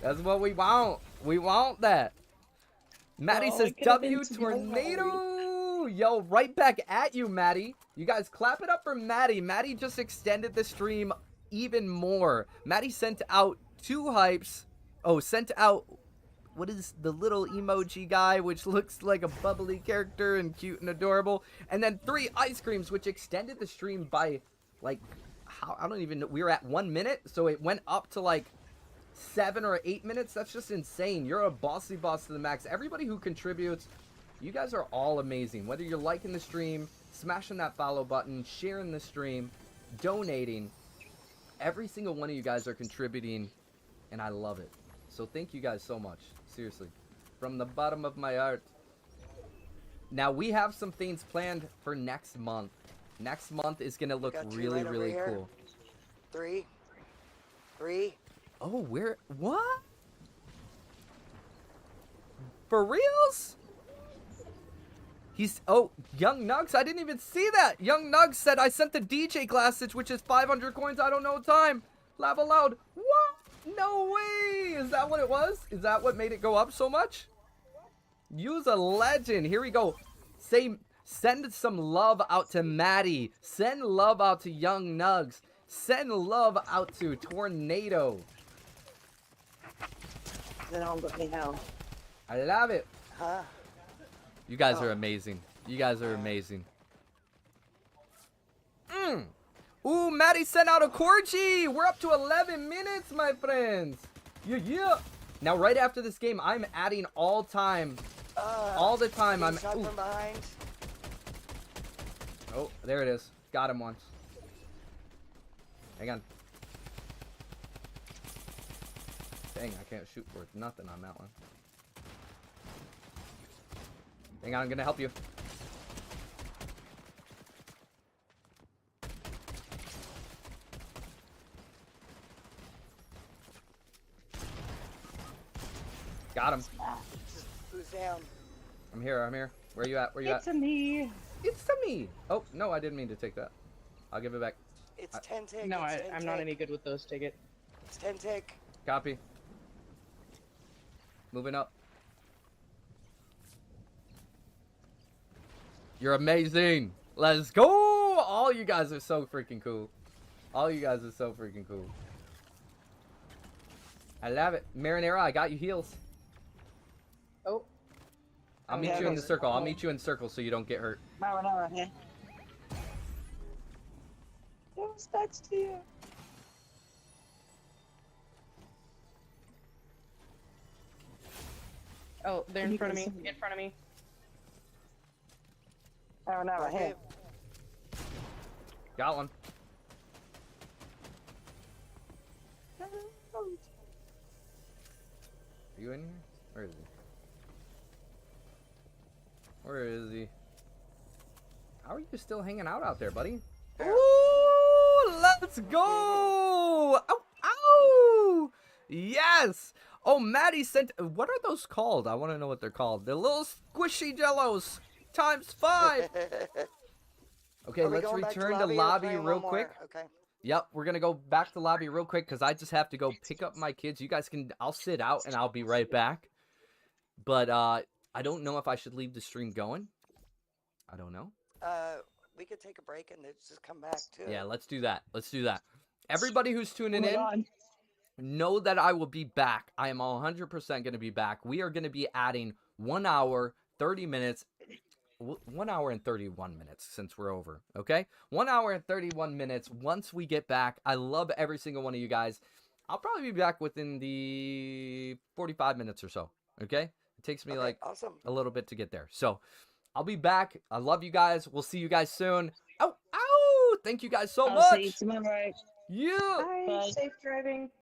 That's what we want. We want that. Maddie Oh, says it could've been W tomorrow. tornado. Yo, right back at you, Maddie. You guys clap it up for Maddie. Maddie just extended the stream even more. Maddie sent out 2 hypes. Oh, sent out, what is the little emoji guy, which looks like a bubbly character and cute and adorable. And then 3 ice creams, which extended the stream by, like, how, I don't even know. We were at 1 minute, so it went up to, like, 7 or 8 minutes. That's just insane. You're a bossy boss to the max. Everybody who contributes, you guys are all amazing. Whether you're liking the stream, smashing that follow button, sharing the stream, donating, every single one of you guys are contributing, and I love it. So thank you guys so much. Seriously. From the bottom of my heart. Now, we have some things planned for next month. Next month is going to look Got 2 really, right over really here. cool. 3. 3. Oh, where? What? For reals? He's, oh, Young Nugs, I didn't even see that. Young Nugs said, I sent the DJ glassage, which is 500 coins, I don't know time. Laugh aloud. What? No way. Is that what it was? Is that what made it go up so much? Use a legend. Here we go. Send some love out to Maddie. Send love out to Young Nugs. Send love out to Tornado. Then I'll let me know. I love it. Huh? You guys are amazing. You guys are amazing. Ooh, Maddie sent out a Corgi. We're up to 11 minutes, my friends. Yeah. Now, right after this game, I'm adding all the time. I'm. Shot Ooh. from behind. Oh, there it is. Got him once. Hang on. Dang, I can't shoot worth nothing on that one. Hang on, I'm gonna help you. Got him. Who's down? I'm here. Where you at? Where you It's at? a me. It's to me. Oh, no, I didn't mean to take that. I'll give it back. It's 10 tick. No, it's 10 I'm not tick. any good with those tickets. It's 10 tick. Copy. Moving up. You're amazing. Let's go. All you guys are so freaking cool. All you guys are so freaking cool. I love it. Marinara, I got you heals. Oh. I'll meet you in the circle. I'll meet you in the circle so you don't get hurt. Marinara, yeah. It was next to you. Oh, they're in front of me. In front of me. Marinara, hey. Got one. Are you in here? Where is he? Where is he? How are you still hanging out there, buddy? Ooh, let's go! Ow, ow! Yes! Oh, Maddie sent... What are those called? I want to know what they're called. They're little squishy jellos times 5. Okay, Are we let's going back return to or lobby playing real one more? quick. Okay. Yep, we're gonna go back to lobby real quick because I just have to go pick up my kids. You guys can, I'll sit out and I'll be right back. But I don't know if I should leave the stream going. I don't know. We could take a break and then just come back too. Yeah, let's do that. Let's do that. Everybody who's tuning in, On. know that I will be back. I am 100% going to be back. We are going to be adding 1 hour, 30 minutes, 1 hour and 31 minutes since we're over, okay? 1 hour and 31 minutes once we get back. I love every single one of you guys. I'll probably be back within the 45 minutes or so, okay? It takes me like awesome. a little bit to get there. So I'll be back. I love you guys. We'll see you guys soon. Ow, ow! Thank you guys so I'll much. see you tomorrow. Yeah. Bye. Safe driving.